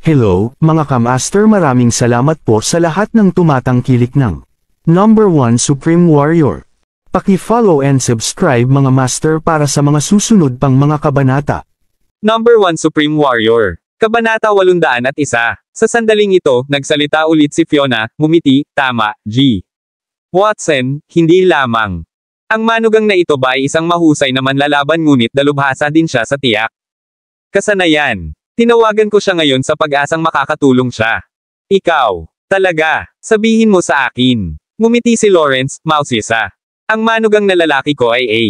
Hello, mga kamaster, maraming salamat po sa lahat ng tumatangkilik ng Number 1 Supreme Warrior. Paki-follow and subscribe mga master para sa mga susunod pang mga kabanata. Number 1 Supreme Warrior. Kabanata 801. Sa sandaling ito, nagsalita ulit si Fiona, ngumiti, tama, G. Watson, hindi lamang. Ang manugang na ito ba ay isang mahusay na manlalaban ngunit dalubhasa din siya sa tiyak. Kasanayan. Tinawagan ko siya ngayon sa pag-asang makakatulong siya. Ikaw, talaga, sabihin mo sa akin. Ngumiti si Lawrence, mausisa. Ang manugang na lalaki ko ay A.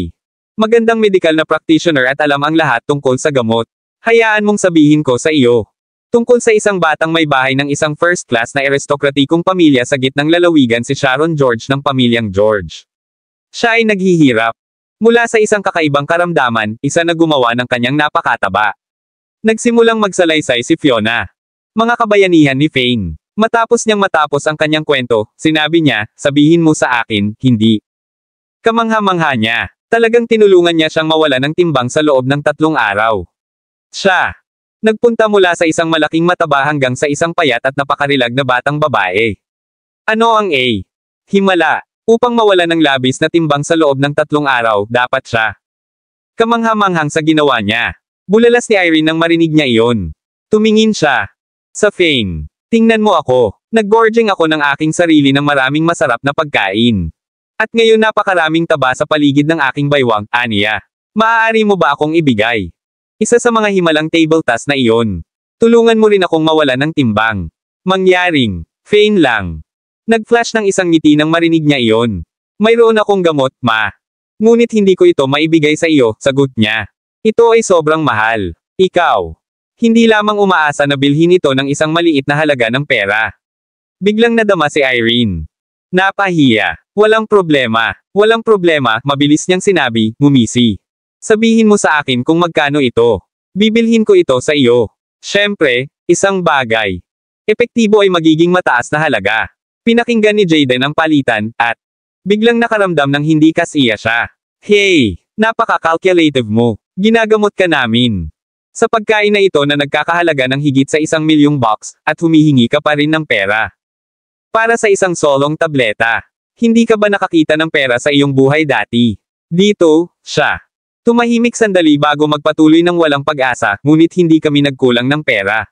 Magandang medical na practitioner at alam ang lahat tungkol sa gamot. Hayaan mong sabihin ko sa iyo. Tungkol sa isang batang may bahay ng isang first class na aristokratikong pamilya sa gitnang lalawigan si Sharon George ng pamilyang George. Siya ay naghihirap. Mula sa isang kakaibang karamdaman, isa na gumawa ng kanyang napakataba. Nagsimulang magsalaysay si Fiona. Mga kabayanihan ni Fane. Matapos ang kanyang kwento, sinabi niya, sabihin mo sa akin, hindi. Kamangha-mangha niya. Talagang tinulungan niya siyang mawala ng timbang sa loob ng 3 araw. Siya. Nagpunta mula sa isang malaking mataba hanggang sa isang payat at napakarilag na batang babae. Ano ang A? Himala. Upang mawala ng labis na timbang sa loob ng 3 araw, dapat siya. Kamangha-manghang sa ginawa niya. Bulalas ni Irene nang marinig niya iyon. Tumingin siya. Sa Fane. Tingnan mo ako. Nag-gorging ako ng aking sarili ng maraming masarap na pagkain. At ngayon napakaraming taba sa paligid ng aking baywang, aniya. Maaari mo ba akong ibigay? Isa sa mga himalang table task na iyon. Tulungan mo rin akong mawala ng timbang. Mangyaring. Fane lang. Nag-flash ng isang ngiti nang marinig niya iyon. Mayroon akong gamot, ma. Ngunit hindi ko ito maibigay sa iyo, sagot niya. Ito ay sobrang mahal. Ikaw. Hindi lamang umaasa na bilhin ito ng isang maliit na halaga ng pera. Biglang nadama si Irene. Napahiya. Walang problema. Walang problema, mabilis niyang sinabi, ngumisi. Sabihin mo sa akin kung magkano ito. Bibilhin ko ito sa iyo. Siyempre, isang bagay. Epektibo ay magiging mataas na halaga. Pinakinggan ni Jaden ang palitan, at biglang nakaramdam ng hindi kasiya siya. Hey, napaka-calculative mo. Ginagamot ka namin. Sa pagkain na ito na nagkakahalaga ng higit sa $1,000,000, at humihingi ka pa rin ng pera. Para sa isang solong tableta. Hindi ka ba nakakita ng pera sa iyong buhay dati? Dito, siya. Tumahimik sandali bago magpatuloy ng walang pag-asa, ngunit hindi kami nagkulang ng pera.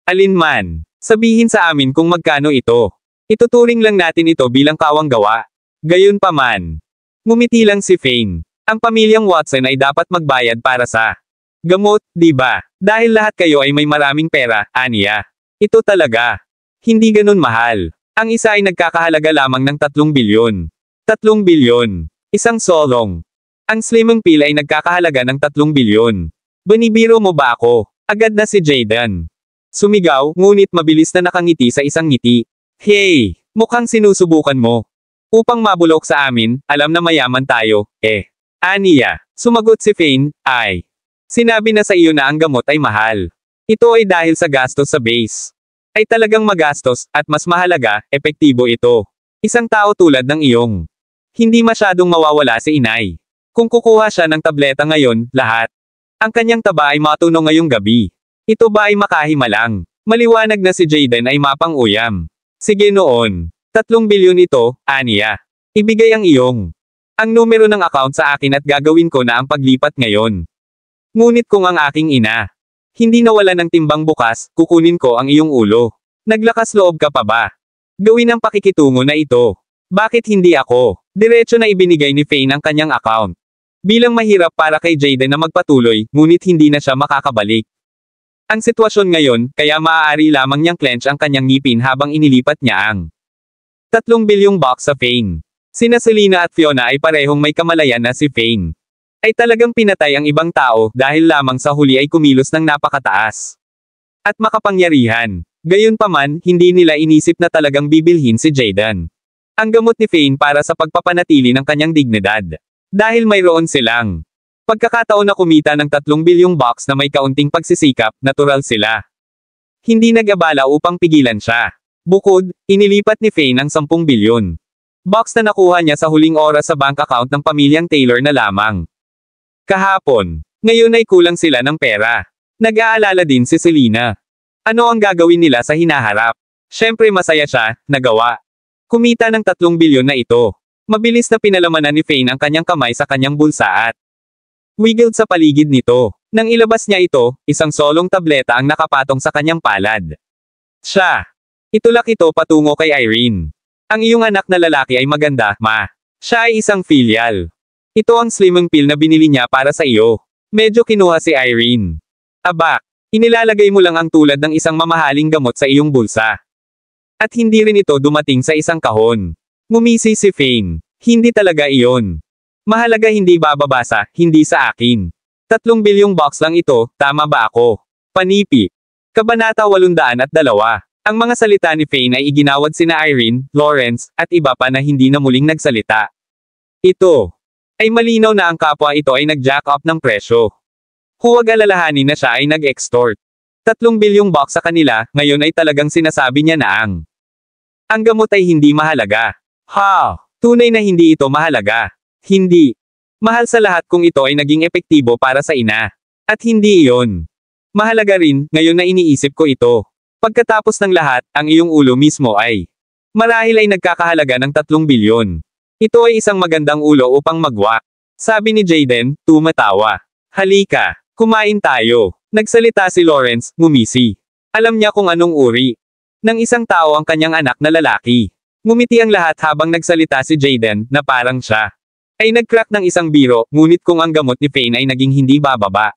Alinman, sabihin sa amin kung magkano ito. Ituturing lang natin ito bilang kawang gawa. Gayunpaman. Ngumiti lang si Fane. Ang pamilyang Watson ay dapat magbayad para sa gamot, di ba? Dahil lahat kayo ay may maraming pera, aniya. Ito talaga. Hindi ganun mahal. Ang isa ay nagkakahalaga lamang ng 3 bilyon. 3 bilyon. Isang solong. Ang slimming pill ay nagkakahalaga ng 3 bilyon. Banibiro mo ba ako? Agad na si Jaden. Sumigaw, ngunit mabilis na nakangiti sa isang ngiti. Hey, mukhang sinusubukan mo. Upang mabulok sa amin, alam na mayaman tayo, eh. Aniya, sumagot si Fane, ay. Sinabi na sa iyo na ang gamot ay mahal. Ito ay dahil sa gastos sa base. Ay talagang magastos, at mas mahalaga, epektibo ito. Isang tao tulad ng iyong. Hindi masyadong mawawala si inay. Kung kukuha siya ng tableta ngayon, lahat. Ang kanyang taba ay matuno ngayong gabi. Ito ba ay makahimalang? Maliwanag na si Jaden ay mapang-uyam. Sige noon. 3 bilyon ito, aniya. Ibigay ang iyong. Ang numero ng account sa akin at gagawin ko na ang paglipat ngayon. Ngunit kung ang aking ina hindi nawala ng timbang bukas, kukunin ko ang iyong ulo. Naglakas loob ka pa ba? Gawin ang pakikitungo na ito. Bakit hindi ako? Diretso na ibinigay ni Fane ang kanyang account. Bilang mahirap para kay Jaden na magpatuloy, ngunit hindi na siya makakabalik. Ang sitwasyon ngayon, kaya maaari lamang niyang clench ang kanyang ngipin habang inilipat niya ang 3 bilyong box sa Fane. Sina Selena at Fiona ay parehong may kamalayan na si Fane ay talagang pinatay ang ibang tao dahil lamang sa huli ay kumilos ng napakataas at makapangyarihan. Gayunpaman, hindi nila inisip na talagang bibilhin si Jaden ang gamot ni Fane para sa pagpapanatili ng kanyang dignidad. Dahil mayroon silang pagkakataon na kumita ng 3 bilyong box na may kaunting pagsisikap, natural sila. Hindi nag-abala upang pigilan siya. Bukod, inilipat ni Fane ang 10 bilyon box na nakuha niya sa huling oras sa bank account ng pamilyang Taylor na lamang. Kahapon. Ngayon ay kulang sila ng pera. Nag-aalala din si Selena. Ano ang gagawin nila sa hinaharap? Siyempre masaya siya, nagawa. Kumita ng 3 bilyon na ito. Mabilis na pinalamanan ni Fane ang kanyang kamay sa kanyang bulsa at wiggled sa paligid nito. Nang ilabas niya ito, isang solong tableta ang nakapatong sa kanyang palad. Siya. Itulak ito patungo kay Irene. Ang iyong anak na lalaki ay maganda, ma. Siya ay isang filial. Ito ang slimming pill na binili niya para sa iyo. Medyo kinuha si Irene. Aba, inilalagay mo lang ang tulad ng isang mamahaling gamot sa iyong bulsa. At hindi rin ito dumating sa isang kahon. Ngumisi si Fane. Hindi talaga iyon. Mahalaga hindi bababasa, hindi sa akin. 3 bilyong box lang ito, tama ba ako? Panipi. Kabanata 802. Ang mga salita ni Fane ay iginawad sina Irene, Lawrence, at iba pa na hindi na muling nagsalita. Ito ay malinaw na ang kapwa ito ay nag-jack up ng presyo. Huwag alalahanin na siya ay nag-extort. 3 bilyong box sa kanila, ngayon ay talagang sinasabi niya na ang gamot ay hindi mahalaga. Ha! Tunay na hindi ito mahalaga. Hindi. Mahal sa lahat kung ito ay naging epektibo para sa ina. At hindi iyon. Mahalaga rin, ngayon na iniisip ko ito. Pagkatapos ng lahat, ang iyong ulo mismo ay marahil ay nagkakahalaga ng 3 bilyon. Ito ay isang magandang ulo upang magwak. Sabi ni Jaden, tumatawa. Halika. Kumain tayo. Nagsalita si Lawrence, ngumisi. Alam niya kung anong uri ng isang tao ang kanyang anak na lalaki. Ngumiti ang lahat habang nagsalita si Jaden, na parang siya ay nag-crack ng isang biro, ngunit kung ang gamot ni Fane ay naging hindi bababa.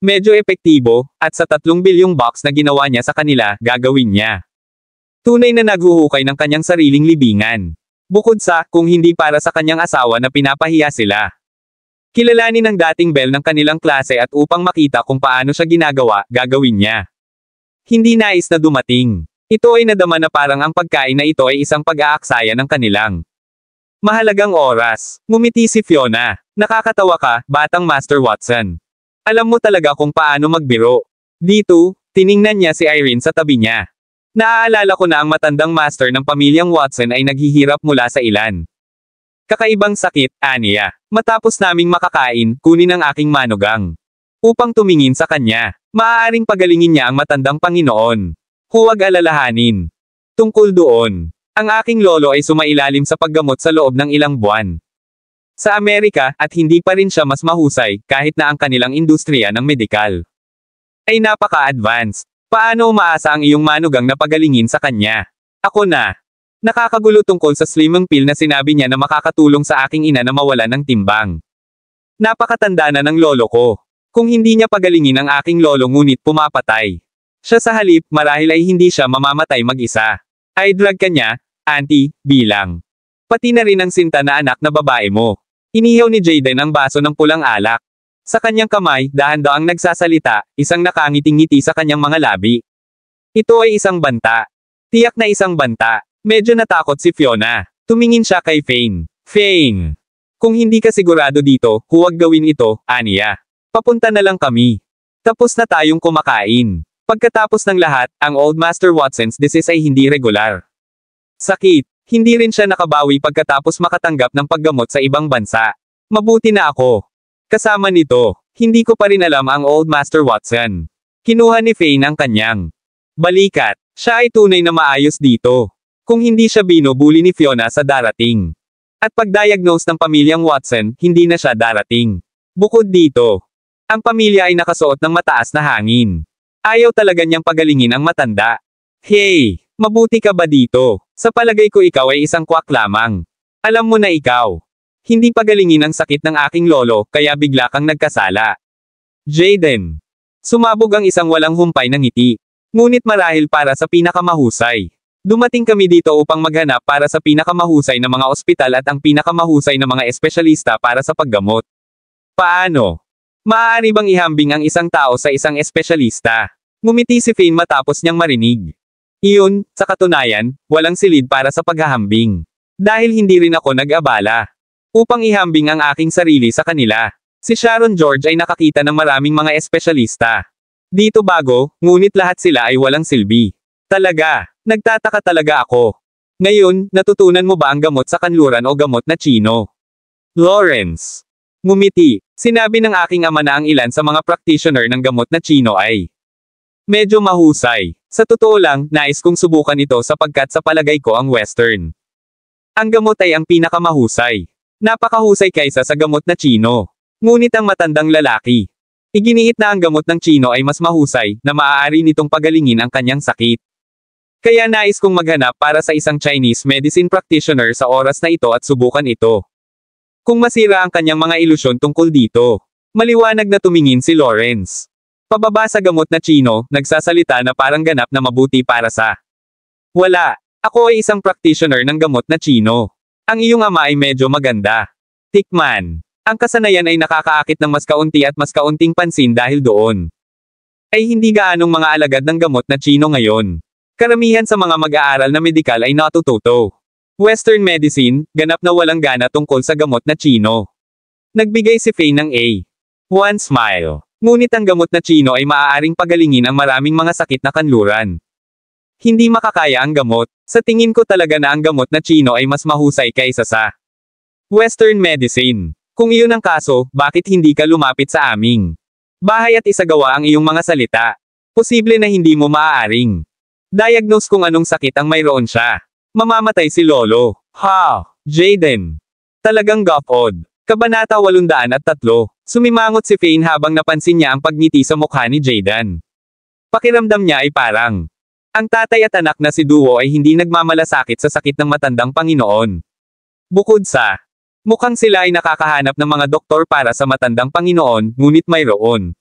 Medyo epektibo, at sa 3 bilyong box na ginawa niya sa kanila, gagawin niya. Tunay na naghuhukay ng kanyang sariling libingan. Bukod sa, kung hindi para sa kanyang asawa na pinapahiya sila. Kilalanin ng dating belle ng kanilang klase at upang makita kung paano siya ginagawa, gagawin niya. Hindi nais na dumating. Ito ay nadama na parang ang pagkain na ito ay isang pag-aaksaya ng kanilang mahalagang oras. Ngumiti si Fiona. Nakakatawa ka, batang Master Watson. Alam mo talaga kung paano magbiro. Dito, tiningnan niya si Irene sa tabi niya. Naaalala ko na ang matandang master ng pamilyang Watson ay naghihirap mula sa ilan. Kakaibang sakit, aniya. Matapos naming makakain, kunin ang aking manugang. Upang tumingin sa kanya, maaaring pagalingin niya ang matandang Panginoon. Huwag alalahanin. Tungkol doon, ang aking lolo ay sumailalim sa paggamot sa loob ng ilang buwan. Sa Amerika, at hindi pa rin siya mas mahusay, kahit na ang kanilang industriya ng medikal ay napaka-advanced. Paano umaasa ang iyong manugang na pagalingin sa kanya? Ako na. Nakakagulo tungkol sa slimming pill na sinabi niya na makakatulong sa aking ina na mawala ng timbang. Napakatanda na ng lolo ko. Kung hindi niya pagalingin ang aking lolo ngunit pumapatay siya sa halip, marahil ay hindi siya mamamatay mag-isa. Ay drug ka niya, auntie, bilang. Pati na rin ang sinta na anak na babae mo. Inihaw ni Jaden ang baso ng pulang alak. Sa kanyang kamay, dahan-daang nagsasalita, isang nakangiting-ngiti sa kanyang mga labi. Ito ay isang banta. Tiyak na isang banta. Medyo natakot si Fiona. Tumingin siya kay Fane. Fane! Kung hindi ka sigurado dito, huwag gawin ito, aniya. Papunta na lang kami. Tapos na tayong kumakain. Pagkatapos ng lahat, ang Old Master Watson's disease ay hindi regular. Sakit. Hindi rin siya nakabawi pagkatapos makatanggap ng paggamot sa ibang bansa. Mabuti na ako. Kasama nito, hindi ko pa rin alam ang Old Master Watson. Kinuha ni Fane ang kanyang balikat. Siya ay tunay na maayos dito. Kung hindi siya binubuli ni Fiona sa darating. At pag-diagnose ng pamilyang Watson, hindi na siya darating. Bukod dito, ang pamilya ay nakasuot ng mataas na hangin. Ayaw talaga niyang pagalingin ang matanda. Hey, mabuti ka ba dito? Sa palagay ko ikaw ay isang kwak lamang. Alam mo na ikaw. Hindi pagalingin ang sakit ng aking lolo, kaya bigla kang nagkasala. Jaden. Sumabog ang isang walang humpay na ngiti. Ngunit marahil para sa pinakamahusay. Dumating kami dito upang maghanap para sa pinakamahusay na mga ospital at ang pinakamahusay na mga espesyalista para sa paggamot. Paano? Maaari bang ihambing ang isang tao sa isang espesyalista? Ngumiti si Fane matapos niyang marinig. Iyon, sa katunayan, walang silid para sa paghahambing. Dahil hindi rin ako nag-abala. Upang ihambing ang aking sarili sa kanila. Si Sharon George ay nakakita ng maraming mga espesyalista. Dito bago, ngunit lahat sila ay walang silbi. Talaga, nagtataka talaga ako. Ngayon, natutunan mo ba ang gamot sa kanluran o gamot na Chino? Lawrence. Ngumiti. Sinabi ng aking ama na ang ilan sa mga practitioner ng gamot na Chino ay Medyo mahusay. Sa totoo lang, nais kong subukan ito sapagkat sa palagay ko ang Western. Ang gamot ay ang pinakamahusay. Napakahusay kaysa sa gamot na Chino. Ngunit ang matandang lalaki. Iginiit na ang gamot ng Chino ay mas mahusay, na maaari nitong pagalingin ang kanyang sakit. Kaya nais kong maghanap para sa isang Chinese medicine practitioner sa oras na ito at subukan ito. Kung masira ang kanyang mga ilusyon tungkol dito. Maliwanag na tumingin si Lawrence. Pababa sa gamot na Chino, nagsasalita na parang ganap na mabuti para sa. Wala. Ako ay isang practitioner ng gamot na Chino. Ang iyong ama ay medyo maganda. Tikman. Ang kasanayan ay nakakaakit ng mas kaunti at mas kaunting pansin dahil doon. Ay hindi gaanong mga alagad ng gamot na Chino ngayon. Karamihan sa mga mag-aaral na medikal ay natututo. Western medicine, ganap na walang gana tungkol sa gamot na Chino. Nagbigay si Faye ng A. One smile. Ngunit ang gamot na Chino ay maaaring pagalingin ang maraming mga sakit na kanluran. Hindi makakaya ang gamot. Sa tingin ko talaga na ang gamot na Chino ay mas mahusay kaysa sa Western medicine. Kung iyon ang kaso, bakit hindi ka lumapit sa aming bahay at isagawa ang iyong mga salita? Posible na hindi mo maaaring diagnose kung anong sakit ang mayroon siya. Mamamatay si Lolo. Ha! Jaden. Talagang gapod. Kabanata 803. Sumimangot si Fane habang napansin niya ang pagngiti sa mukha ni Jaden. Pakiramdam niya ay parang ang tatay at anak na si Duo ay hindi nagmamalasakit sa sakit ng matandang Panginoon. Bukod sa mukhang sila ay nakakahanap ng mga doktor para sa matandang Panginoon, ngunit mayroon.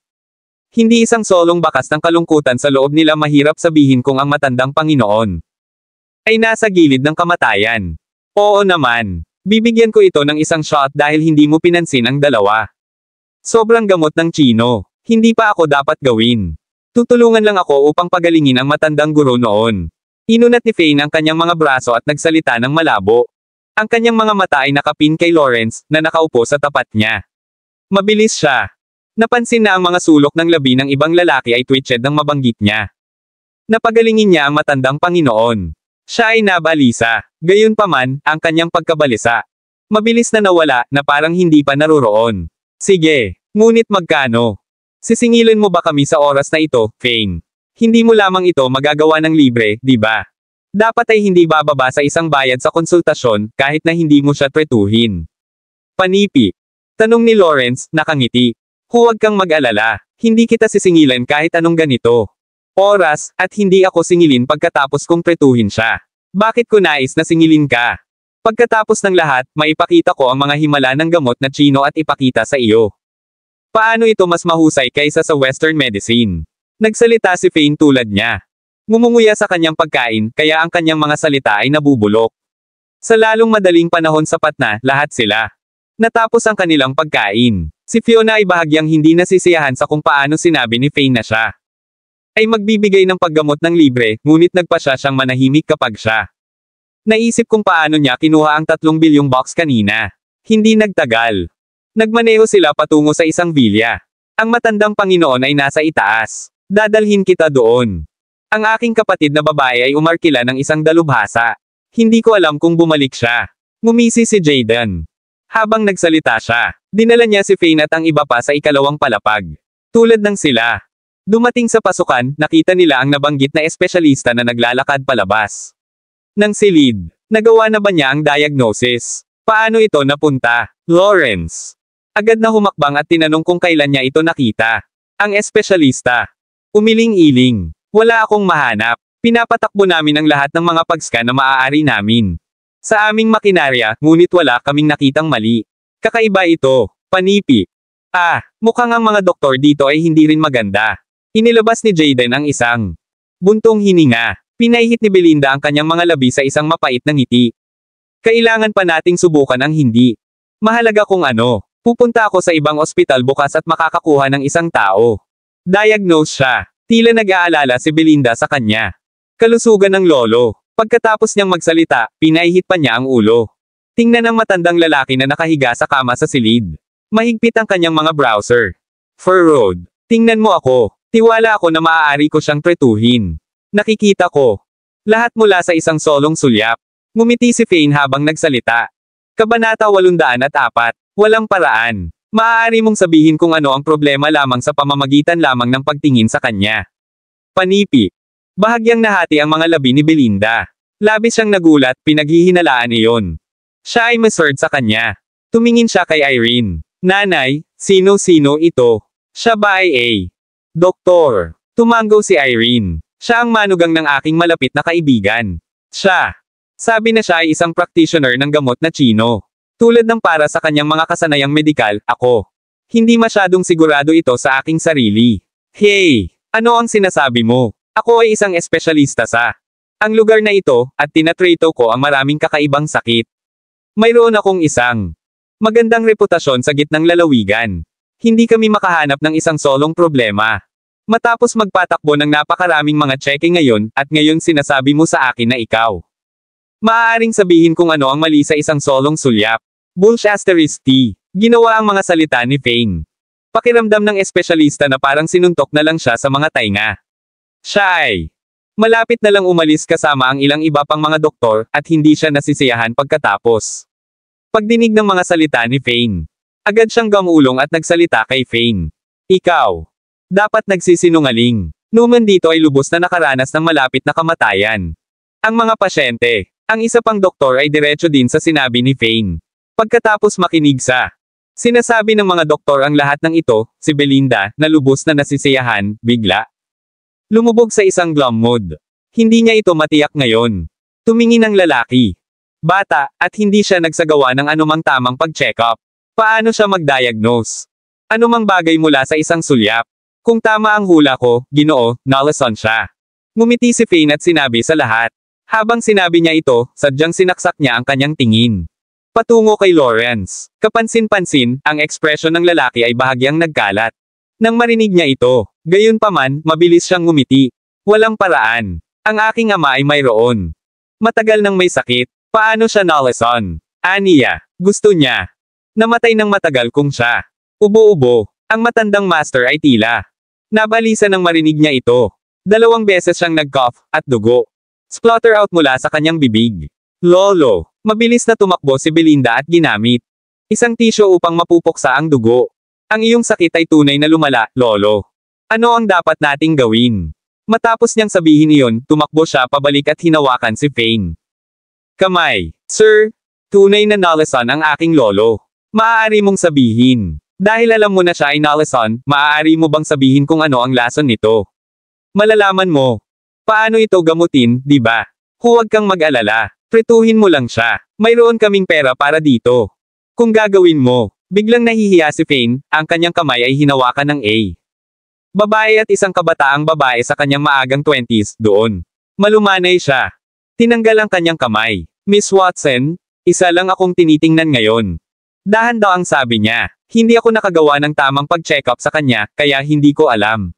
Hindi isang solong bakas ng kalungkutan sa loob nila, mahirap sabihin kung ang matandang Panginoon ay nasa gilid ng kamatayan. Oo naman. Bibigyan ko ito ng isang shot dahil hindi mo pinansin ang dalawa. Sobrang gamot ng Chino. Hindi pa ako dapat gawin. Tutulungan lang ako upang pagalingin ang matandang guro noon. Inunat ni Fane ang kanyang mga braso at nagsalita ng malabo. Ang kanyang mga mata ay nakapin kay Lawrence, na nakaupo sa tapat niya. Mabilis siya. Napansin na ang mga sulok ng labi ng ibang lalaki ay twitched nang mabanggit niya. Napagalingin niya ang matandang Panginoon. Siya ay nabalisa. Gayunpaman, ang kanyang pagkabalisa. Mabilis na nawala, na parang hindi pa naroroon. Sige. Ngunit magkano? Sisingilin mo ba kami sa oras na ito, Fane? Hindi mo lamang ito magagawa ng libre, di ba? Dapat ay hindi bababa sa isang bayad sa konsultasyon, kahit na hindi mo siya tretuhin. Panipi. Tanong ni Lawrence, nakangiti. Huwag kang mag-alala. Hindi kita sisingilan kahit anong ganito. Oras, at hindi ako singilin pagkatapos kong tretuhin siya. Bakit ko nais na singilin ka? Pagkatapos ng lahat, maipakita ko ang mga himala ng gamot na Chino at ipakita sa iyo. Paano ito mas mahusay kaysa sa Western medicine? Nagsalita si Fane tulad niya. Ngumunguya sa kanyang pagkain, kaya ang kanyang mga salita ay nabubulok. Sa lalong madaling panahon sapat na, lahat sila. Natapos ang kanilang pagkain. Si Fiona ay bahagyang hindi nasisiyahan sa kung paano sinabi ni Fane na siya ay magbibigay ng paggamot ng libre, ngunit nagpa siyang manahimik kapag siya. Naisip kung paano niya kinuha ang 3 bilyong box kanina. Hindi nagtagal. Nagmaneho sila patungo sa isang villa. Ang matandang Panginoon ay nasa itaas. Dadalhin kita doon. Ang aking kapatid na babae ay umarkila ng isang dalubhasa. Hindi ko alam kung bumalik siya. Ngumisi si Jaden. Habang nagsalita siya, dinala niya si Fane at ang iba pa sa ikalawang palapag. Tulad ng sila. Dumating sa pasukan, nakita nila ang nabanggit na espesyalista na naglalakad palabas. Nang silid, nagawa na ba niya ang diagnosis? Paano ito napunta? Lawrence. Agad na humakbang at tinanong kung kailan niya ito nakita. Ang espesyalista. Umiling-iling. Wala akong mahanap. Pinapatakbo namin ang lahat ng mga pag-scan na maaari namin. Sa aming makinarya, ngunit wala kaming nakitang mali. Kakaiba ito. Panipi. Mukhang ang mga doktor dito ay hindi rin maganda. Inilabas ni Jaden ang isang buntong hininga. Pinahihit ni Belinda ang kanyang mga labi sa isang mapait na ngiti. Kailangan pa nating subukan ang hindi mahalaga kung ano. Pupunta ako sa ibang ospital bukas at makakakuha ng isang tao. Diagnose siya. Tila nag-aalala si Belinda sa kanya. Kalusugan ng lolo. Pagkatapos niyang magsalita, pinahihit pa niya ang ulo. Tingnan ang matandang lalaki na nakahiga sa kama sa silid. Mahigpit ang kanyang mga browser. Furrowed. Tingnan mo ako. Tiwala ako na maaari ko siyang tretuhin. Nakikita ko. Lahat mula sa isang solong sulyap. Ngumiti si Fane habang nagsalita. Kabanata 804. Walang paraan. Maaari mong sabihin kung ano ang problema lamang sa pamamagitan lamang ng pagtingin sa kanya. Panipi. Bahagyang nahati ang mga labi ni Belinda. Labis siyang nagulat, pinaghihinalaan iyon. Siya ay masurd sa kanya. Tumingin siya kay Irene. Nanay, sino-sino ito? Siya ba ay A? Doktor. Tumanggo si Irene. Siya ang manugang ng aking malapit na kaibigan. Siya. Sabi na siya ay isang practitioner ng gamot na Chino. Tulad ng para sa kanyang mga kasanayang medikal, ako. Hindi masyadong sigurado ito sa aking sarili. Hey! Ano ang sinasabi mo? Ako ay isang espesyalista sa ang lugar na ito, at tinatrato ko ang maraming kakaibang sakit. Mayroon akong isang magandang reputasyon sa gitnang lalawigan. Hindi kami makahanap ng isang solong problema. Matapos magpatakbo ng napakaraming mga cheque ngayon, at ngayon sinasabi mo sa akin na ikaw. Maaaring sabihin kung ano ang mali sa isang solong sulyap. Bullshit. Ginawa ang mga salita ni Fane. Pakiramdam ng espesyalista na parang sinuntok na lang siya sa mga tainga. Siya ay malapit na lang umalis kasama ang ilang iba pang mga doktor, at hindi siya nasisiyahan pagkatapos. Pagdinig ng mga salita ni Fane, agad siyang gamulong at nagsalita kay Fane. Ikaw. Dapat nagsisinungaling. Numan dito ay lubos na nakaranas ng malapit na kamatayan. Ang mga pasyente. Ang isa pang doktor ay diretso din sa sinabi ni Fane. Pagkatapos makinig sa sinasabi ng mga doktor ang lahat ng ito, si Belinda, na lubos na nasisiyahan, bigla lumubog sa isang glum mood. Hindi niya ito matiyak ngayon. Tumingin ang lalaki. Bata, at hindi siya nagsagawa ng anumang tamang pag-check-up. Paano siya mag-diagnose? Anumang bagay mula sa isang sulyap. Kung tama ang hula ko, Ginoo, nalason siya. Ngumiti si Fane at sinabi sa lahat. Habang sinabi niya ito, sadyang sinaksak niya ang kanyang tingin. Patungo kay Lawrence. Kapansin-pansin, ang ekspresyon ng lalaki ay bahagyang nagkalat. Nang marinig niya ito, gayunpaman, mabilis siyang ngumiti. Walang paraan. Ang aking ama ay mayroon. Matagal nang may sakit. Paano siya nalason? Aniya. Gusto niya. Namatay ng matagal kung siya. Ubo-ubo. Ang matandang master ay tila nabalisa nang marinig niya ito. 2 beses siyang nag-cough, at dugo splutter out mula sa kanyang bibig. Lolo. Mabilis na tumakbo si Belinda at ginamit isang tisyo upang mapupuksa ang dugo. Ang iyong sakit ay tunay na lumala, Lolo. Ano ang dapat nating gawin? Matapos niyang sabihin iyon, tumakbo siya pabalik at hinawakan si Fane. Kamay. Sir, tunay na nalason ang aking lolo. Maaari mong sabihin. Dahil alam mo na siya ay nalason, maaari mo bang sabihin kung ano ang lason nito? Malalaman mo. Paano ito gamutin, di ba? Huwag kang mag-alala. Tretuhin mo lang siya. Mayroon kaming pera para dito. Kung gagawin mo, biglang nahihiya si Fane, ang kanyang kamay ay hinawakan ng A. Babae at isang kabataang babae sa kanyang maagang 20s, doon. Malumanay siya. Tinanggal ang kanyang kamay. Miss Watson, isa lang akong tinitingnan ngayon. Dahan-daang sabi niya. Hindi ako nakagawa ng tamang pag-check-up sa kanya, kaya hindi ko alam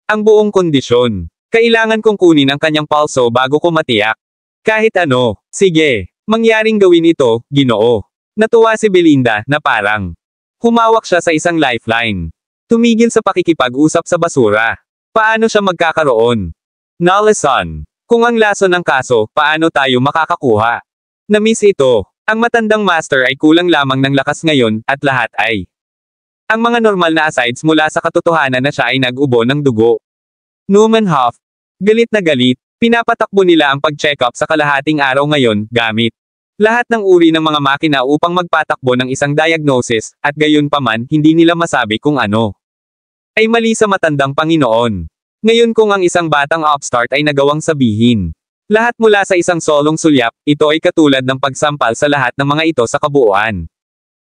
ang buong kondisyon. Kailangan kong kunin ang kanyang pulso bago ko matiyak. Kahit ano, sige, mangyaring gawin ito, Ginoo. Natuwa si Belinda, na parang humawak siya sa isang lifeline. Tumigil sa pakikipag-usap sa basura. Paano siya magkakaroon? Nalason. Kung ang lason ng kaso, paano tayo makakakuha? Na-miss ito. Ang matandang master ay kulang lamang ng lakas ngayon, at lahat ay ang mga normal na asides mula sa katotohanan na siya ay nag-ubo ng dugo. Newman Huff. Galit na galit. Pinapatakbo nila ang pag-check-up sa kalahating araw ngayon, gamit lahat ng uri ng mga makina upang magpatakbo ng isang diagnosis, at gayon pa man, hindi nila masabi kung ano ay mali sa matandang Panginoon. Ngayon kung ang isang batang upstart ay nagawang sabihin lahat mula sa isang solong sulyap, ito ay katulad ng pagsampal sa lahat ng mga ito sa kabuuan.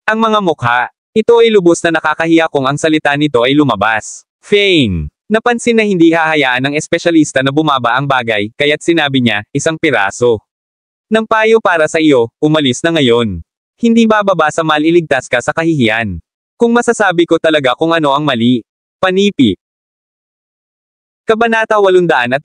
Ang mga mukha, ito ay lubos na nakakahiya kung ang salita nito ay lumabas. Fane. Napansin na hindi hahayaan ng espesyalista na bumaba ang bagay, kaya't sinabi niya, isang piraso ng payo para sa iyo, umalis na ngayon. Hindi bababa sa maliligtas ka sa kahihiyan. Kung masasabi ko talaga kung ano ang mali. Panipi. Kabanata 805.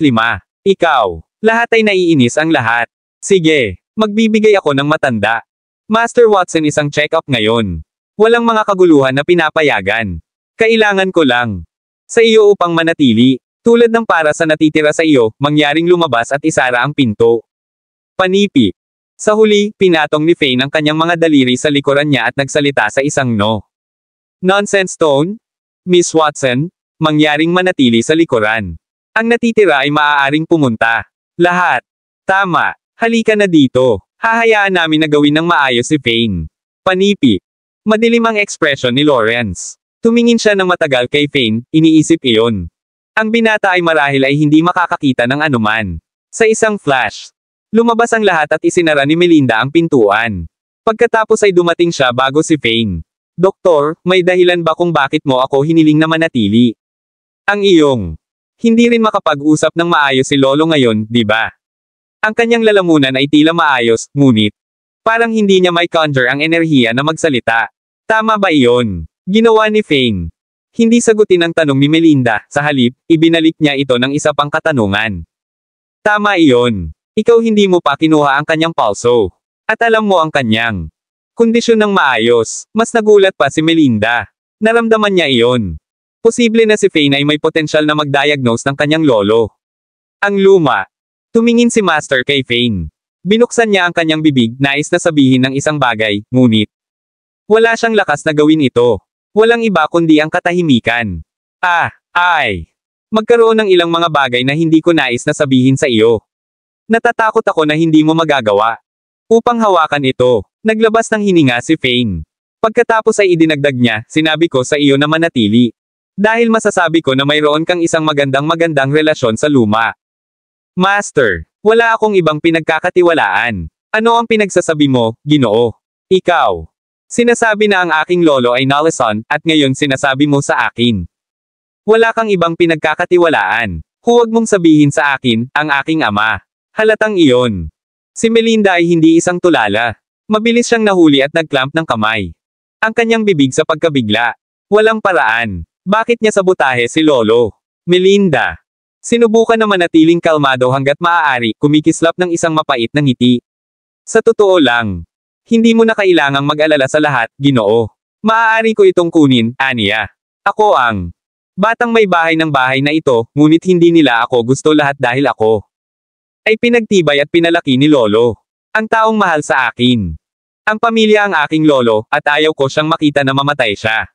Ikaw. Lahat ay naiinis ang lahat. Sige, magbibigay ako ng matanda. Master Watson, isang check-up ngayon. Walang mga kaguluhan na pinapayagan. Kailangan ko lang sa iyo upang manatili. Tulad ng para sa natitira sa iyo, mangyaring lumabas at isara ang pinto. Panipi. Sa huli, pinatong ni Fane ang kanyang mga daliri sa likuran niya at nagsalita sa isang no. Nonsense tone? Miss Watson, mangyaring manatili sa likuran. Ang natitira ay maaaring pumunta. Lahat. Tama. Halika na dito. Hahayaan namin na gawin ng maayos si Fane. Panipi. Madilim ang ekspresyon ni Lawrence. Tumingin siya ng matagal kay Fane, iniisip iyon. Ang binata ay marahil ay hindi makakakita ng anuman. Sa isang flash, lumabas ang lahat at isinara ni Melinda ang pintuan. Pagkatapos ay dumating siya bago si Fane. Doktor, may dahilan ba kung bakit mo ako hiniling na manatili? Ang iyong. Hindi rin makapag-usap ng maayos si Lolo ngayon, di ba? Ang kanyang lalamunan ay tila maayos, ngunit parang hindi niya may conjure ang enerhiya na magsalita. Tama ba iyon? Ginawa ni Fane. Hindi sagutin ang tanong ni Melinda, sa halip, ibinalik niya ito ng isa pang katanungan. Tama iyon. Ikaw hindi mo pa kinuha ang kanyang pulso. At alam mo ang kanyang kondisyon ng maayos. Mas nagulat pa si Melinda. Naramdaman niya iyon. Posible na si Fane ay may potensyal na mag-diagnose ng kanyang lolo. Ang luma. Tumingin si Master kay Fane. Binuksan niya ang kanyang bibig, nais na sabihin ng isang bagay, ngunit wala siyang lakas na gawin ito. Walang iba kundi ang katahimikan. Magkaroon ng ilang mga bagay na hindi ko nais na sabihin sa iyo. Natatakot ako na hindi mo magagawa. Upang hawakan ito, naglabas ng hininga si Fane. Pagkatapos ay idinagdag niya, sinabi ko sa iyo na manatili. Dahil masasabi ko na mayroon kang isang magandang relasyon sa luma. Master, wala akong ibang pinagkakatiwalaan. Ano ang pinagsasabi mo, Ginoo? Ikaw. Sinasabi na ang aking lolo ay Nalason, at ngayon sinasabi mo sa akin. Wala kang ibang pinagkakatiwalaan. Huwag mong sabihin sa akin, ang aking ama. Halatang iyon. Si Melinda ay hindi isang tulala. Mabilis siyang nahuli at nagclamp ng kamay. Ang kanyang bibig sa pagkabigla. Walang paraan. Bakit niya sabotahe si Lolo? Melinda. Sinubukan na manatiling kalmado hanggat maaari, kumikislap ng isang mapait na ngiti. Sa totoo lang, hindi mo na kailangang mag-alala sa lahat, Ginoo. Maaari ko itong kunin, aniya. Ako ang batang may bahay ng bahay na ito, ngunit hindi nila ako gusto lahat dahil ako ay pinagtibay at pinalaki ni Lolo. Ang taong mahal sa akin. Ang pamilya ang aking lolo, at ayaw ko siyang makita na mamatay siya.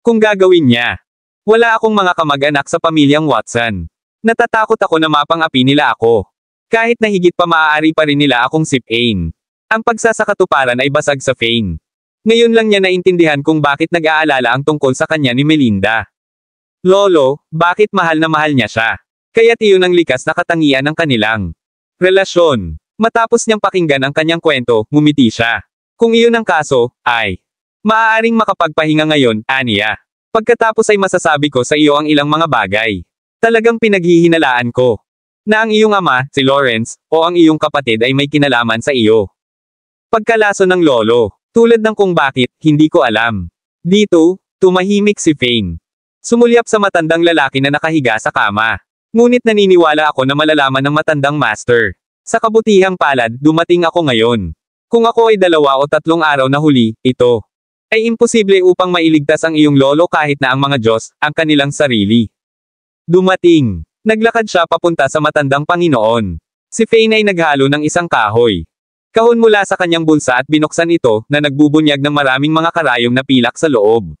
Kung gagawin niya, wala akong mga kamag-anak sa pamilyang Watson. Natatakot ako na mapang-api nila ako. Kahit na higit pa maaari pa rin nila akong sipain. Ang pagsasakatuparan ay basag sa Fane. Ngayon lang niya naintindihan kung bakit nag-aalala ang tungkol sa kanya ni Melinda. Lolo, bakit mahal na mahal niya siya? Kaya't iyon ang likas na katangian ng kanilang relasyon. Matapos niyang pakinggan ang kanyang kwento, ngumiti siya. Kung iyon ang kaso, ay maaaring makapagpahinga ngayon, aniya. Pagkatapos ay masasabi ko sa iyo ang ilang mga bagay. Talagang pinaghihinalaan ko na ang iyong ama, si Lawrence, o ang iyong kapatid ay may kinalaman sa iyo. Pagkalaso ng lolo, tulad ng kung bakit, hindi ko alam. Dito, tumahimik si Fane. Sumulyap sa matandang lalaki na nakahiga sa kama. Ngunit naniniwala ako na malalaman ng matandang master. Sa kabutihang palad, dumating ako ngayon. Kung ako ay 2 o 3 araw na huli, ito ay imposible upang mailigtas ang iyong lolo kahit na ang mga Diyos, ang kanilang sarili. Dumating. Naglakad siya papunta sa matandang Panginoon. Si Fane ay naghalo ng isang kahoy. Kahon mula sa kanyang bulsa at binuksan ito, na nagbubunyag ng maraming mga karayom na pilak sa loob.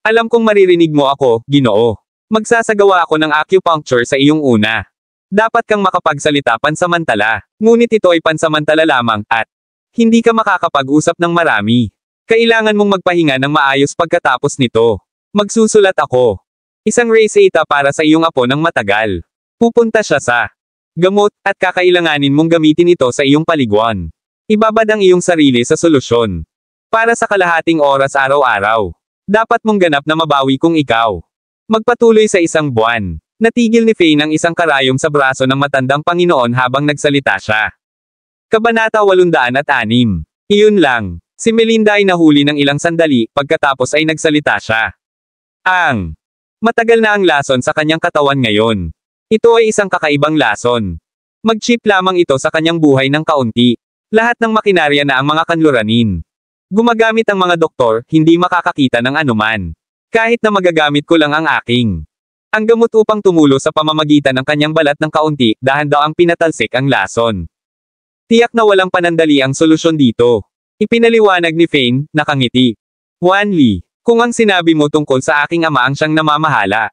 Alam kong maririnig mo ako, Ginoo. Magsasagawa ako ng acupuncture sa iyong una. Dapat kang makapagsalita pansamantala, ngunit ito ay pansamantala lamang, at hindi ka makakapag-usap ng marami. Kailangan mong magpahinga ng maayos pagkatapos nito. Magsusulat ako. Isang reseta para sa iyong apo ng matagal. Pupunta siya sa gamot, at kakailanganin mong gamitin ito sa iyong paliguan. Ibabad ang iyong sarili sa solusyon. Para sa kalahating oras araw-araw. Dapat mong ganap na mabawi kung ikaw magpatuloy sa 1 buwan. Natigil ni Fane ang isang karayom sa braso ng matandang Panginoon habang nagsalita siya. Kabanata 806. Iyon lang. Si Melinda ay nahuli ng ilang sandali, pagkatapos ay nagsalita siya. Matagal na ang lason sa kanyang katawan ngayon. Ito ay isang kakaibang lason. Mag-chip lamang ito sa kanyang buhay ng kaunti. Lahat ng makinarya na ang mga kanluranin. Gumagamit ang mga doktor, hindi makakakita ng anuman. Kahit na magagamit ko lang ang aking ang gamot upang tumulo sa pamamagitan ng kanyang balat ng kaunti, dahan daw ang pinatalsik ang lason. Tiyak na walang panandali ang solusyon dito. Ipinaliwanag ni Fane, nakangiti. Wanli, kung ang sinabi mo tungkol sa aking ama ang siyang namamahala,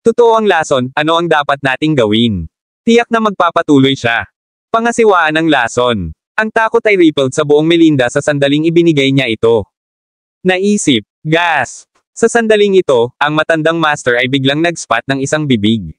Totoo ang lason, ano ang dapat nating gawin? Tiyak na magpapatuloy siya. Pangasiwaan ng lason. Ang takot ay rippled sa buong Melinda sa sandaling ibinigay niya ito. Naisip, gasp. Sa sandaling ito, ang matandang master ay biglang nag-spot ng isang bibig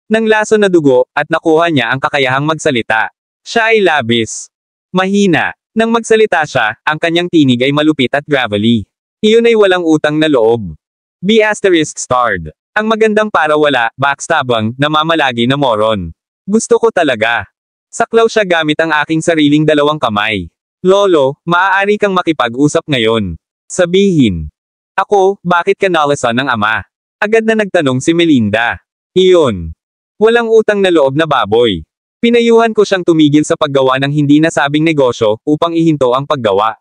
ng lason na dugo, at nakuha niya ang kakayahang magsalita. Siya ay labis. Mahina. Nang magsalita siya, ang kanyang tinig ay malupit at gravelly. Iyon ay walang utang na loob. B***starred. Ang magandang para wala, backstabang, namamalagi na moron. Gusto ko talaga. Saklaw siya gamit ang aking sariling dalawang kamay. Lolo, maaari kang makipag-usap ngayon. Sabihin. Ako, bakit ka nalasan ng ama? Agad na nagtanong si Melinda. Iyon. Walang utang na loob na baboy. Pinayuhan ko siyang tumigil sa paggawa ng hindi nasabing negosyo, upang ihinto ang paggawa.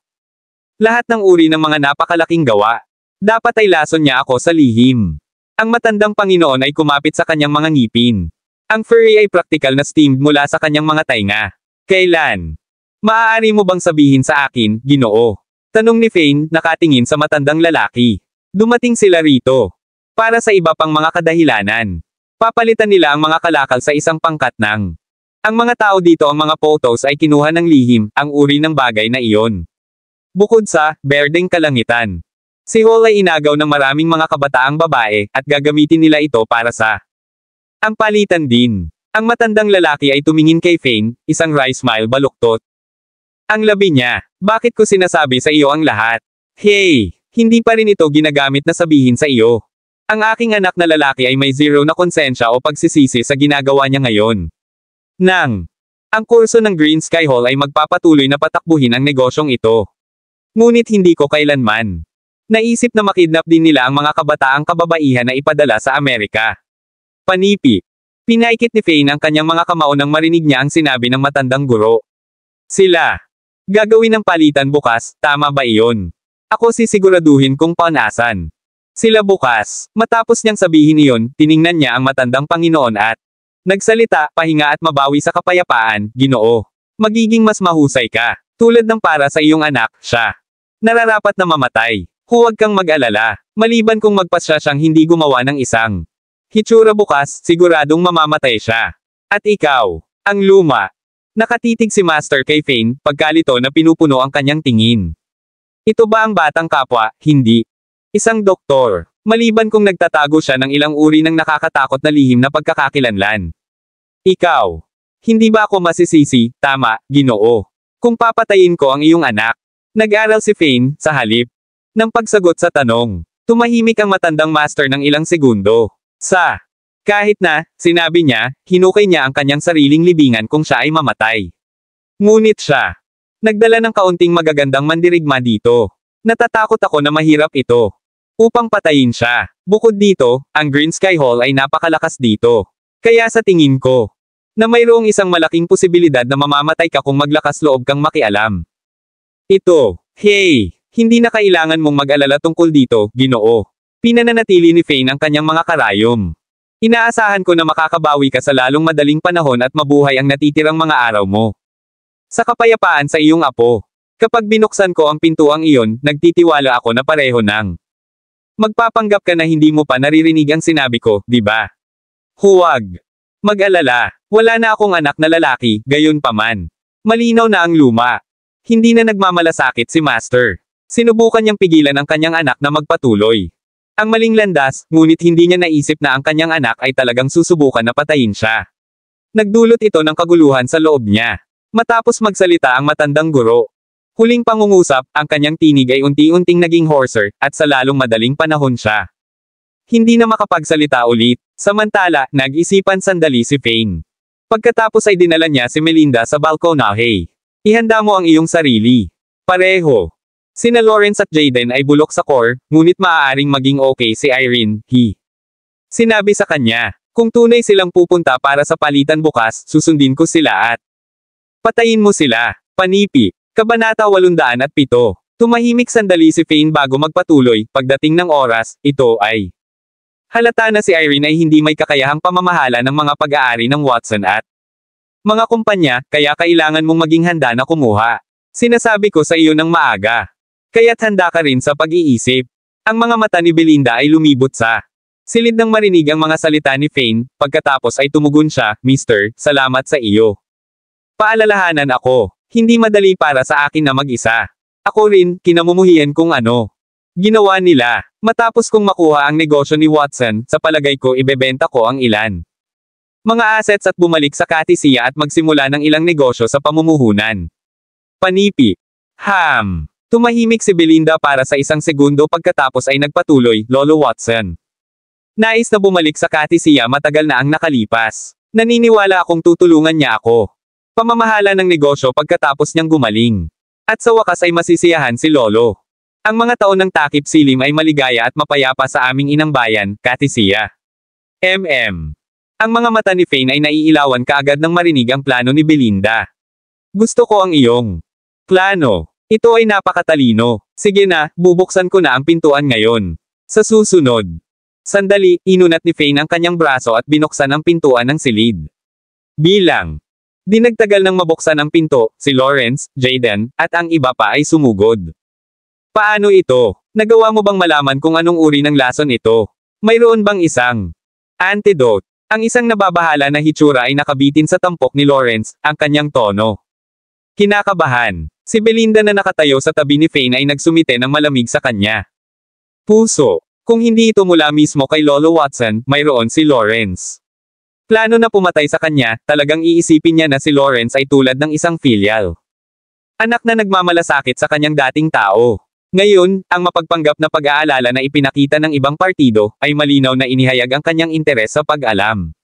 Lahat ng uri ng mga napakalaking gawa. Dapat ay lason niya ako sa lihim. Ang matandang Panginoon ay kumapit sa kanyang mga ngipin. Ang furry ay praktikal na steamed mula sa kanyang mga tainga. Kailan? Maaari mo bang sabihin sa akin, Ginoo? Tanong ni Fane, nakatingin sa matandang lalaki. Dumating sila rito. Para sa iba pang mga kadahilanan. Papalitan nila ang mga kalakal sa isang pangkat ng. Ang mga tao dito ang mga photos ay kinuha ng lihim, ang uri ng bagay na iyon. Bukod sa, berdeng kalangitan. Si Hall ay inagaw ng maraming mga kabataang babae, at gagamitin nila ito para sa ang palitan din. Ang matandang lalaki ay tumingin kay Fane, isang wry smile baluktot. Ang labi niya, bakit ko sinasabi sa iyo ang lahat? Hey, hindi pa rin ito ginagamit na sabihin sa iyo. Ang aking anak na lalaki ay may zero na konsensya o pagsisisi sa ginagawa niya ngayon. Ang kurso ng Green Sky Hall ay magpapatuloy na patakbuhin ang negosyong ito. Ngunit hindi ko kailanman naisip na makidnap din nila ang mga kabataang kababaihan na ipadala sa Amerika. Panipi. Pinaikit ni Fane ang kanyang mga kamao nang marinig niya ang sinabi ng matandang guro. Sila. Gagawin ng palitan bukas, tama ba iyon? Ako sisiguraduhin kung panasan. Sila bukas. Matapos niyang sabihin iyon, tiningnan niya ang matandang Panginoon at nagsalita, pahinga at mabawi sa kapayapaan, Ginoo. Magiging mas mahusay ka. Tulad ng para sa iyong anak, siya. Nararapat na mamatay. Huwag kang mag-alala. Maliban kung magpasya siyang hindi gumawa ng isang hitsura bukas, siguradong mamamatay siya. At ikaw, ang luma. Nakatitig si Master kay Fane, pagkalito na pinupuno ang kanyang tingin. Ito ba ang batang kapwa? Hindi. Isang doktor. Maliban kung nagtatago siya ng ilang uri ng nakakatakot na lihim na pagkakakilanlan. Ikaw. Hindi ba ako masisisi, tama, Ginoo? Kung papatayin ko ang iyong anak. Nag-aral si Fane, sa halip ng pagsagot sa tanong. Tumahimik ang matandang master ng ilang segundo. Kahit na, sinabi niya, hinukay niya ang kanyang sariling libingan kung siya ay mamatay. Ngunit siya. Nagdala ng kaunting magagandang mandirigma dito. Natatakot ako na mahirap ito. Upang patayin siya. Bukod dito, ang Green Sky Hall ay napakalakas dito. Kaya sa tingin ko, na mayroong isang malaking posibilidad na mamamatay ka kung maglakas loob kang makialam. Ito, hey, hindi na kailangan mong mag-alala tungkol dito, Ginoo. Pinananatili ni Fane ang kanyang mga karayom. Inaasahan ko na makakabawi ka sa lalong madaling panahon at mabuhay ang natitirang mga araw mo. Sa kapayapaan sa iyong apo. Kapag binuksan ko ang pintuang iyon, nagtitiwala ako na pareho ng magpapanggap ka na hindi mo pa naririnig ang sinabi ko, di ba? Huwag mag-alala. Wala na akong anak na lalaki, gayon pa man. Malinaw na ang luma. Hindi na nagmamalasakit si Master. Sinubukan niyang pigilan ang kanyang anak na magpatuloy. Ang maling landas, ngunit hindi niya naisip na ang kanyang anak ay talagang susubukan na patayin siya. Nagdulot ito ng kaguluhan sa loob niya. Matapos magsalita ang matandang guro. Huling pangungusap, ang kanyang tinig ay unti-unting naging hoarser, at sa lalong madaling panahon siya. Hindi na makapagsalita ulit. Samantala, nag-isipan sandali si Fane. Pagkatapos ay dinala niya si Melinda sa balkonahe. Ihanda mo ang iyong sarili. Pareho. Sina Lawrence at Jaden ay bulok sa core, ngunit maaaring maging okay si Irene, Sinabi sa kanya, kung tunay silang pupunta para sa palitan bukas, susundin ko sila at patayin mo sila. Panipi. Kabanata 807. Tumahimik sandali si Fane bago magpatuloy, pagdating ng oras, ito ay halata na si Irene ay hindi may kakayahang pamamahala ng mga pag-aari ng Watson at mga kumpanya, kaya kailangan mong maging handa na kumuha. Sinasabi ko sa iyo ng maaga. Kaya't handa ka rin sa pag-iisip. Ang mga mata ni Belinda ay lumibot sa Silid nang marinig ang mga salita ni Fane, pagkatapos ay tumugon siya, Mister, salamat sa iyo. Paalalahanan ako, hindi madali para sa akin na mag-isa. Ako rin, kinamumuhian kung ano. Ginawa nila. Matapos kong makuha ang negosyo ni Watson, sa palagay ko ibebenta ko ang ilan. Mga assets at bumalik sa Katisia at magsimula ng ilang negosyo sa pamumuhunan. Panipi. Tumahimik si Belinda para sa isang segundo pagkatapos ay nagpatuloy, Lolo Watson. Nais na bumalik sa Katisia matagal na ang nakalipas. Naniniwala akong tutulungan niya ako. Pamamahala ng negosyo pagkatapos niyang gumaling. At sa wakas ay masisiyahan si Lolo. Ang mga taon ng takip silim ay maligaya at mapayapa sa aming inang bayan, Katisia. Ang mga mata ni Fane ay naiilawan kaagad nang marinig ang plano ni Belinda. Gusto ko ang iyong plano. Ito ay napakatalino. Sige na, bubuksan ko na ang pintuan ngayon. Sa susunod. Sandali, inunat ni Fane ang kanyang braso at binuksan ang pintuan ng silid. Bilang. Di nagtagal nang mabuksan ang pinto, si Lawrence, Jaden, at ang iba pa ay sumugod. Paano ito? Nagawa mo bang malaman kung anong uri ng lason ito? Mayroon bang isang antidote? Ang isang nababahala na hitsura ay nakabitin sa tampok ni Lawrence, ang kanyang tono. Kinakabahan. Si Belinda na nakatayo sa tabi ni Fane ay nagsumite ng malamig sa kanya. Puso. Kung hindi ito mula mismo kay Lolo Watson, mayroon si Lawrence. Plano na pumatay sa kanya, talagang iisipin niya na si Lawrence ay tulad ng isang filial. Anak na nagmamalasakit sa kanyang dating tao. Ngayon, ang mapagpanggap na pag-aalala na ipinakita ng ibang partido, ay malinaw na inihayag ang kanyang interes sa pag-alam.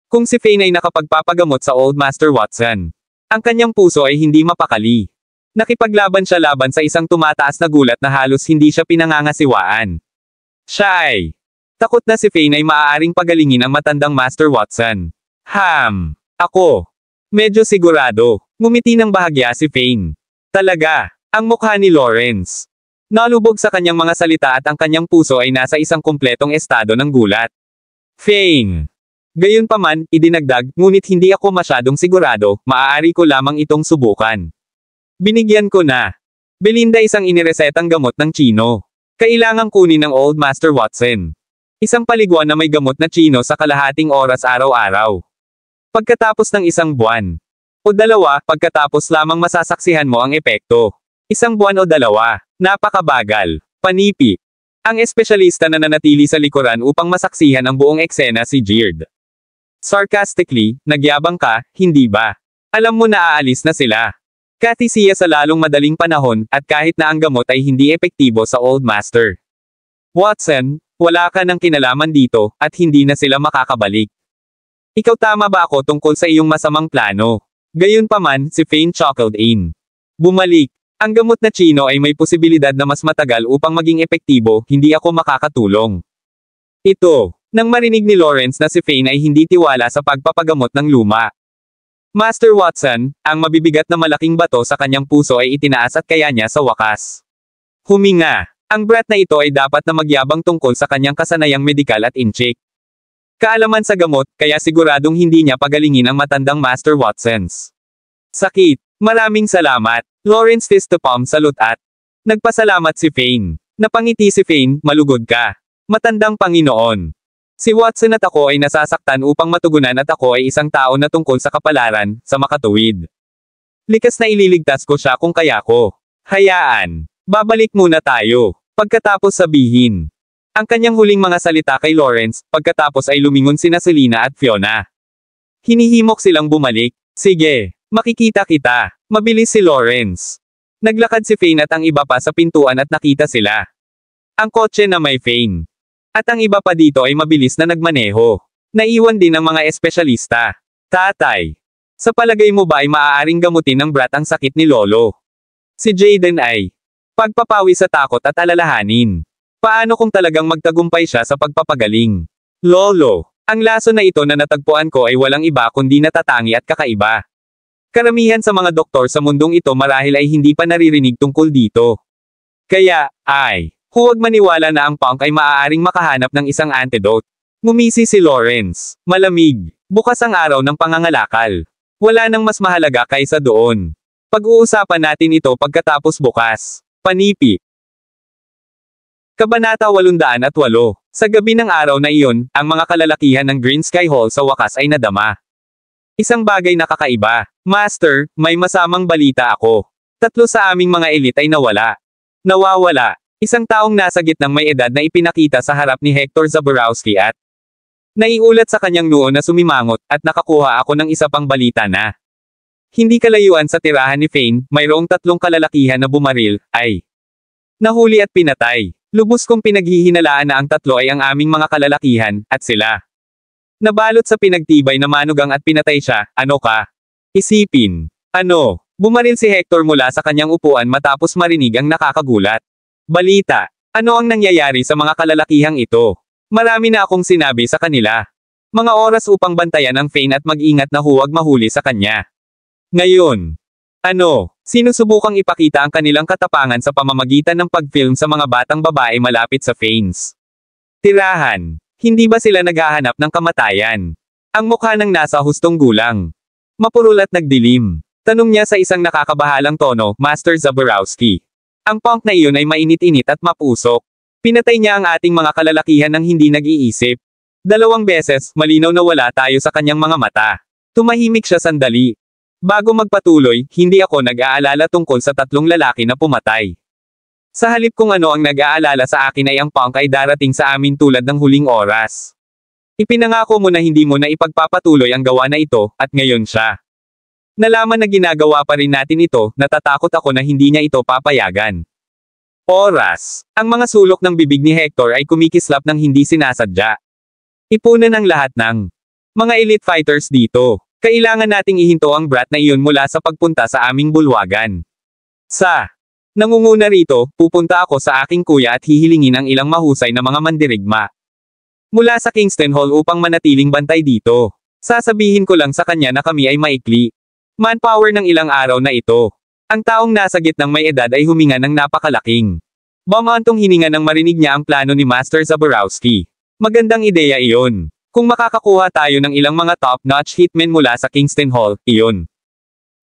Kung si Fane ay nakapagpapagamot sa Old Master Watson, ang kanyang puso ay hindi mapakali. Nakipaglaban siya laban sa isang tumataas na gulat na halos hindi siya pinangangasiwaan. Siya ay takot na si Fane ay maaaring pagalingin ang matandang Master Watson. Ako. Medyo sigurado. Ngumiti ng bahagya si Fane. Talaga, ang mukha ni Lawrence. Nalubog sa kanyang mga salita at ang kanyang puso ay nasa isang kumpletong estado ng gulat. Fane. Gayunpaman, idinagdag, ngunit hindi ako masyadong sigurado, maaari ko lamang itong subukan. Binigyan ko na. Belinda isang iniresetang gamot ng Chino. Kailangang kunin ng Old Master Watson. Isang paliguan na may gamot na Chino sa kalahating oras araw-araw. Pagkatapos ng isang buwan. O dalawa, pagkatapos lamang masasaksihan mo ang epekto. Isang buwan o dalawa. Napakabagal. Panipi. Ang espesyalista na nanatili sa likuran upang masaksihan ang buong eksena si Jeard. Sarcastically, nagyabang ka, hindi ba? Alam mo na aalis na sila. Katisiya sa lalong madaling panahon, at kahit na ang gamot ay hindi epektibo sa Old Master. Watson, wala ka ng kinalaman dito, at hindi na sila makakabalik. Ikaw tama ba ako tungkol sa iyong masamang plano? Gayunpaman, si Fane chuckled in. Bumalik. Ang gamot na Chino ay may posibilidad na mas matagal upang maging epektibo, hindi ako makakatulong. Ito, nang marinig ni Lawrence na si Fane ay hindi tiwala sa pagpapagamot ng luma. Master Watson, ang mabibigat na malaking bato sa kanyang puso ay itinaas at kaya niya sa wakas. Huminga. Ang brat na ito ay dapat na magyabang tungkol sa kanyang kasanayang medikal at inchik. Kaalaman sa gamot, kaya siguradong hindi niya pagalingin ang matandang Master Watsons. Sakit. Maraming salamat. Lawrence fist to palm salute at nagpasalamat si Fane. Napangiti si Fane, malugod ka. Matandang Panginoon. Si Watson at ako ay nasasaktan upang matugunan at ako ay isang tao na tungkol sa kapalaran, sa makatuwid. Likas na ililigtas ko siya kung kaya ko. Hayaan. Babalik muna tayo. Pagkatapos sabihin. Ang kanyang huling mga salita kay Lawrence, pagkatapos ay lumingon sina Selina at Fiona. Hinihimok silang bumalik. Sige. Makikita kita. Mabilis si Lawrence. Naglakad si Fane at ang iba pa sa pintuan at nakita sila. Ang kotse na may Fane. At ang iba pa dito ay mabilis na nagmaneho. Naiwan din ng mga espesyalista. Tatay. Sa palagay mo ba ay maaaring gamutin ng brat ang sakit ni Lolo? Si Jaden ay pagpapawi sa takot at alalahanin. Paano kung talagang magtagumpay siya sa pagpapagaling? Lolo, ang laso na ito na natagpuan ko ay walang iba kundi natatangi at kakaiba. Karamihan sa mga doktor sa mundong ito marahil ay hindi pa naririnig tungkol dito. Kaya, huwag maniwala na ang punk ay maaaring makahanap ng isang antidote. Ngumisi si Lawrence. Malamig. Bukas ang araw ng pangangalakal. Wala nang mas mahalaga kaysa doon. Pag-uusapan natin ito pagkatapos bukas. Panipi. Kabanata 808. Sa gabi ng araw na iyon, ang mga kalalakihan ng Green Sky Hall sa wakas ay nadama. Isang bagay na kakaiba. Master, may masamang balita ako. 3 sa aming mga elite ay nawawala. Isang taong nasa gitnang may edad na ipinakita sa harap ni Hector Zaborowski at naiulat sa kanyang noo na sumimangot, at nakakuha ako ng isa pang balita na hindi kalayuan sa tirahan ni Fane, mayroong 3 kalalakihan na bumaril, ay nahuli at pinatay. Lubos kong pinaghihinalaan na ang 3 ay ang aming mga kalalakihan, at sila nabalot sa pinagtibay na manugang at pinatay siya. Ano ka? Isipin. Ano? Bumaril si Hector mula sa kanyang upuan matapos marinig ang nakakagulat balita. Ano ang nangyayari sa mga kalalakihang ito? Marami na akong sinabi sa kanila. Mga oras upang bantayan ang Fane at mag-ingat na huwag mahuli sa kanya. Ngayon, sinusubukang ipakita ang kanilang katapangan sa pamamagitan ng pag-film sa mga batang babae malapit sa Fanes tirahan. Hindi ba sila naghahanap ng kamatayan? Ang mukha ng nasa hustong gulang. Mapurol at nagdilim. Tanong niya sa isang nakakabahalang tono, Master Zaborowski. Ang punk na iyon ay mainit-init at mapusok. Pinatay niya ang ating mga kalalakihan ng hindi nag-iisip. 2 beses, malinaw na wala tayo sa kanyang mga mata. Tumahimik siya sandali. Bago magpatuloy, hindi ako nag-aalala tungkol sa 3 lalaki na pumatay. Sa halip kung ano ang nag-aalala sa akin ay ang punk ay darating sa amin tulad ng huling oras. Ipinangako mo na hindi mo na ipagpapatuloy ang gawa na ito, at ngayon siya. Nalaman na ginagawa pa rin natin ito, natatakot ako na hindi niya ito papayagan. Oras. Ang mga sulok ng bibig ni Hector ay kumikislap ng hindi sinasadya. Ipunan ang lahat ng mga elite fighters dito. Kailangan nating ihinto ang brat na iyon mula sa pagpunta sa aming bulwagan. Nangunguna rito, pupunta ako sa aking kuya at hihilingin ang ilang mahusay na mga mandirigma mula sa Kingston Hall upang manatiling bantay dito. Sasabihin ko lang sa kanya na kami ay maikli manpower ng ilang araw na ito. Ang taong nasa gitnang may edad ay huminga ng napakalaking bumantong hininga nang marinig niya ang plano ni Master Zaborowski. Magandang ideya iyon. Kung makakakuha tayo ng ilang mga top-notch hitmen mula sa Kingston Hall, iyon.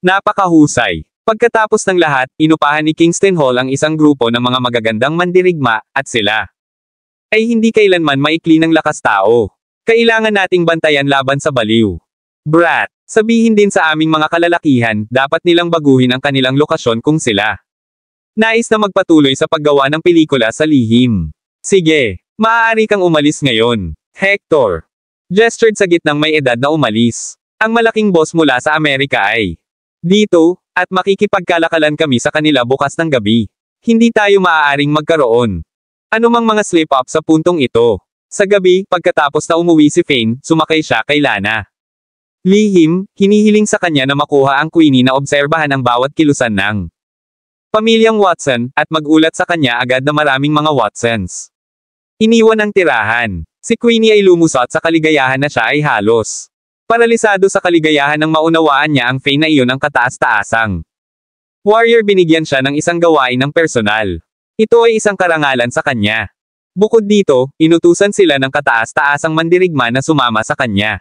Napakahusay. Pagkatapos ng lahat, inupahan ni Kingston Hall ang isang grupo ng mga magagandang mandirigma, at sila ay hindi kailanman maikli ng lakas tao. Kailangan nating bantayan laban sa baliw. Brat, sabihin din sa aming mga kalalakihan, dapat nilang baguhin ang kanilang lokasyon kung sila nais na magpatuloy sa paggawa ng pelikula sa lihim. Sige, maaari kang umalis ngayon, Hector. Gestured sa gitnang may edad na umalis. Ang malaking boss mula sa Amerika ay dito, at makikipagkalakalan kami sa kanila bukas ng gabi. Hindi tayo maaaring magkaroon anumang mga slip-up sa puntong ito. Sa gabi, pagkatapos na umuwi si Fane, sumakay siya kay Lana. Lihim, hinihiling sa kanya na makuha ang Queenie na obserbahan ang bawat kilusan ng pamilyang Watson, at magulat sa kanya agad na maraming mga Watsons iniwan ang tirahan. Si Queenie ay lumusot sa kaligayahan na siya ay halos paralisado sa kaligayahan nang maunawaan niya ang Fane na iyon ang kataas-taasang warrior. Binigyan siya ng isang gawain ng personal. Ito ay isang karangalan sa kanya. Bukod dito, inutusan sila ng kataas-taasang mandirigma na sumama sa kanya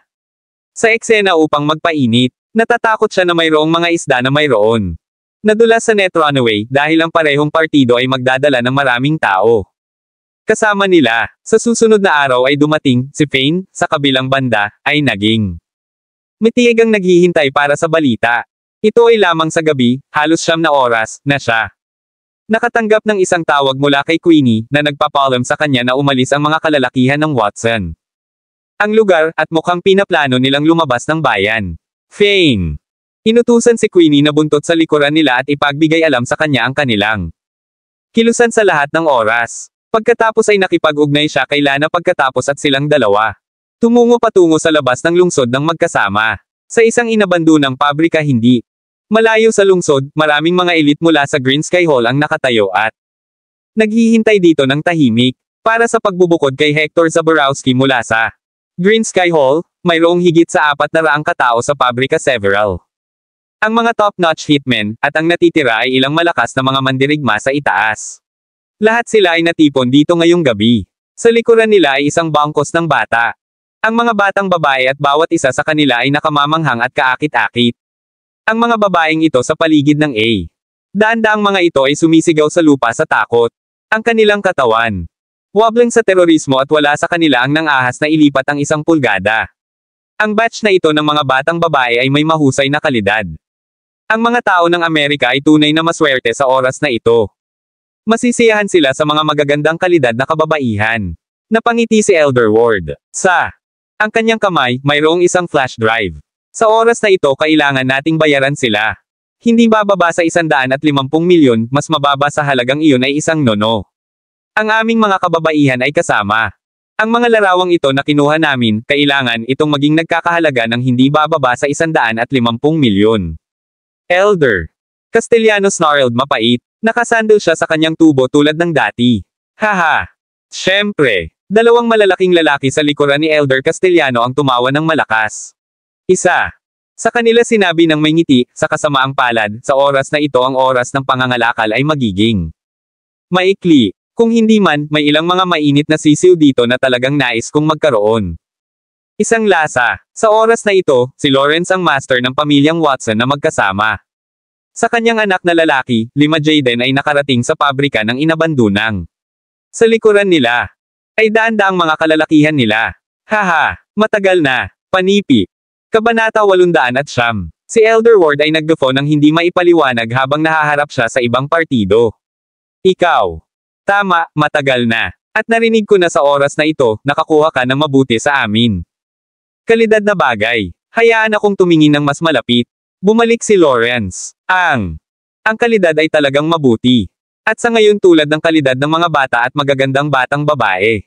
sa eksena upang magpainit. Natatakot siya na mayroong mga isda na mayroon nadulas sa net runaway dahil ang parehong partido ay magdadala ng maraming tao kasama nila. Sa susunod na araw ay dumating, si Fane, sa kabilang banda, ay naging matiig ang naghihintay para sa balita. Ito ay lamang sa gabi, halos 9 na oras, na siya nakatanggap ng isang tawag mula kay Queenie, na nagpapaalam sa kanya na umalis ang mga kalalakihan ng Watson ang lugar, at mukhang pinaplano nilang lumabas ng bayan. Fane. Inutusan si Queenie na buntot sa likuran nila at ipagbigay alam sa kanya ang kanilang kilusan sa lahat ng oras. Pagkatapos ay nakipag-ugnay siya kay Lana pagkatapos at silang dalawa tumungo patungo sa labas ng lungsod ng magkasama. Sa isang inabandonang pabrika hindi malayo sa lungsod, maraming mga elite mula sa Green Sky Hall ang nakatayo at naghihintay dito ng tahimik para sa pagbubukod kay Hector Zaborowski mula sa Green Sky Hall. Mayroong higit sa 400 katao sa pabrika several ang mga top-notch hitmen, at ang natitira ay ilang malakas na mga mandirigma sa itaas. Lahat sila ay natipon dito ngayong gabi. Sa likuran nila ay isang bangkos ng bata. Ang mga batang babae at bawat isa sa kanila ay nakamamanghang at kaakit-akit. Ang mga babaeng ito sa paligid ng A. Daang-daang mga ito ay sumisigaw sa lupa sa takot. Ang kanilang katawan Wableng sa terorismo at wala sa kanila ang nang-ahas na ilipat ang 1 pulgada. Ang batch na ito ng mga batang babae ay may mahusay na kalidad. Ang mga tao ng Amerika ay tunay na maswerte sa oras na ito. Masisiyahan sila sa mga magagandang kalidad na kababaihan. Napangiti si Elder Ward. Ang kanyang kamay, mayroong isang flash drive. Sa oras na ito kailangan nating bayaran sila. Hindi bababa sa 150 milyon, mas mababa sa halagang iyon ay 1 nono. Ang aming mga kababaihan ay kasama. Ang mga larawang ito na kinuha namin, kailangan itong maging nagkakahalaga ng hindi bababa sa 150 milyon. Elder Castellano snarled mapait. Nakasandal siya sa kanyang tubo tulad ng dati. Haha. Siyempre, 2 malalaking lalaki sa likuran ni Elder Castellano ang tumawa ng malakas. Isa. Sa kanila sinabi ng may ngiti, sa kasamaang palad, sa oras na ito ang oras ng pangangalakal ay magiging maikli. Kung hindi man, may ilang mga mainit na sisiw dito na talagang nais kong magkaroon. Isang lasa. Sa oras na ito, si Lawrence ang master ng pamilyang Watson na magkasama. Sa kanyang anak na lalaki, 5 Jaden ay nakarating sa pabrika ng inabandunang. Sa likuran nila, ay daan-daang mga kalalakihan nila. Haha, matagal na. Panipi. Kabanata 809. Si Elder Ward ay nagdufo ng hindi maipaliwanag habang nahaharap siya sa ibang partido. Ikaw. Tama, matagal na. At narinig ko na sa oras na ito, nakakuha ka ng mabuti sa amin. Kalidad na bagay. Hayaan akong tumingin ng mas malapit. Bumalik si Lawrence. Ang kalidad ay talagang mabuti. At sa ngayon tulad ng kalidad ng mga bata at magagandang batang babae,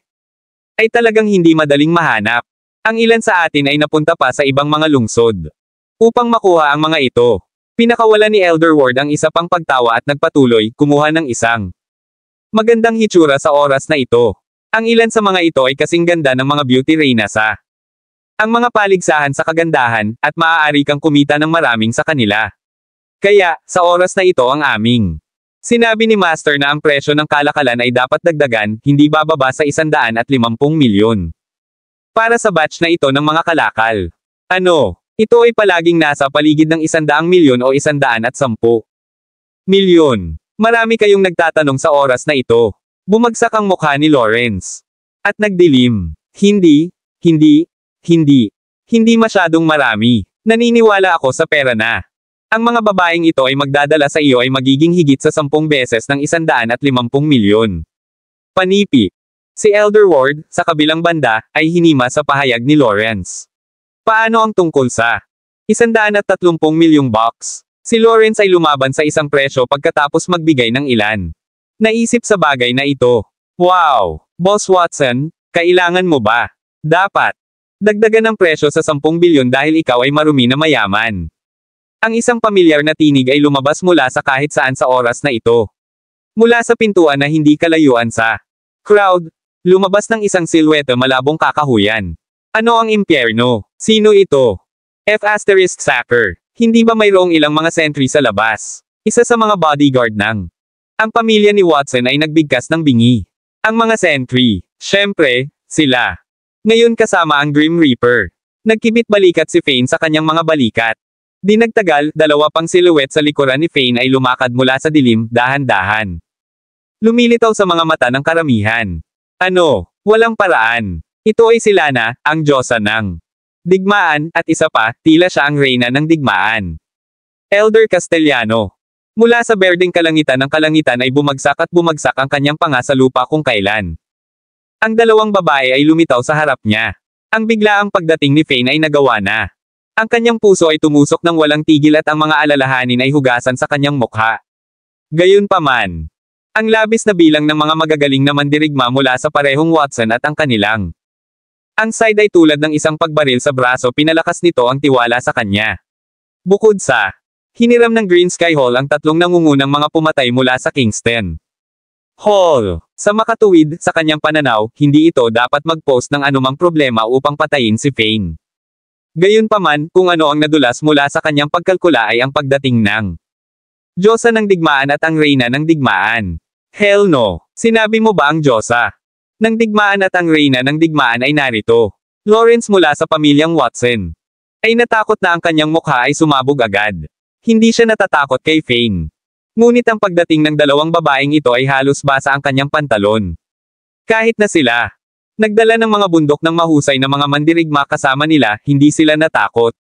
ay talagang hindi madaling mahanap. Ang ilan sa atin ay napunta pa sa ibang mga lungsod upang makuha ang mga ito. Pinakawala ni Elder Ward ang isa pang pagtawa at nagpatuloy, kumuha ng isang magandang hitsura sa oras na ito. Ang ilan sa mga ito ay kasing ganda ng mga beauty reyna sa ang mga paligsahan sa kagandahan, at maaari kang kumita ng maraming sa kanila. Kaya, sa oras na ito ang aming sinabi ni Master na ang presyo ng kalakalan ay dapat dagdagan, hindi bababa sa 150 milyon. Para sa batch na ito ng mga kalakal. Ano? Ito ay palaging nasa paligid ng 100 milyon o 110 milyon. Marami kayong nagtatanong sa oras na ito. Bumagsak ang mukha ni Lawrence. At nagdilim. Hindi masyadong marami. Naniniwala ako sa pera na. Ang mga babaeng ito ay magdadala sa iyo ay magiging higit sa 10 beses ng 150 milyon. Panipi. Si Elder Ward, sa kabilang banda, ay hinima sa pahayag ni Lawrence. Paano ang tungkol sa 130 milyong bucks? Si Lawrence ay lumaban sa isang presyo pagkatapos magbigay ng ilan. Naisip sa bagay na ito. Wow! Boss Watson, kailangan mo ba? Dapat dagdagan ang presyo sa 10 bilyon dahil ikaw ay marumi na mayaman. Ang isang pamilyar na tinig ay lumabas mula sa kahit saan sa oras na ito. Mula sa pintuan na hindi kalayuan sa crowd, lumabas ng isang silhouette malabong kakahuyan. Ano ang impyerno? Sino ito? F***Sacker. Hindi ba mayroong ilang mga sentry sa labas? Isa sa mga bodyguard ng ang pamilya ni Watson ay nagbigkas ng bingi. Ang mga sentry, syempre, sila. Ngayon kasama ang Grim Reaper. Nagkibit balikat si Fane sa kanyang mga balikat. Di nagtagal, 2 pang silhouette sa likuran ni Fane ay lumakad mula sa dilim, dahan-dahan. Lumilitaw sa mga mata ng karamihan. Ano? Walang paraan. Ito ay si Lana, ang diyosa ng digmaan, at isa pa, tila siya ang reyna ng digmaan. Elder Castellano. Mula sa berdeng kalangitan ng kalangitan ay bumagsak ang kanyang panga sa lupa kung kailan. Ang 2 babae ay lumitaw sa harap niya. Ang biglaang pagdating ni Fane ay nagawa na. Ang kanyang puso ay tumusok ng walang tigil at ang mga alalahanin ay hugasan sa kanyang mukha. Gayunpaman, ang labis na bilang ng mga magagaling na mandirigma mula sa parehong Watson at ang kanilang ang side ay tulad ng isang pagbaril sa braso, pinalakas nito ang tiwala sa kanya. Bukod sa hiniram ng Green Sky Hall ang 3 nangungunang mga pumatay mula sa Kingston Hall. Sa makatuwid, sa kanyang pananaw, hindi ito dapat mag-post ng anumang problema upang patayin si Fane. Gayunpaman, kung ano ang nadulas mula sa kanyang pagkalkula ay ang pagdating ng diyosa ng digmaan at ang reyna ng digmaan. Hell no! Sinabi mo ba ang diyosa ng digmaan at ang reyna ng digmaan ay narito? Lawrence mula sa pamilyang Watson ay natakot na ang kanyang mukha ay sumabog agad. Hindi siya natatakot kay Fane. Ngunit ang pagdating ng 2 babaeng ito ay halos basa ang kanyang pantalon. Kahit na sila nagdala ng mga bundok ng mahusay na mga mandirigma kasama nila, hindi sila natakot.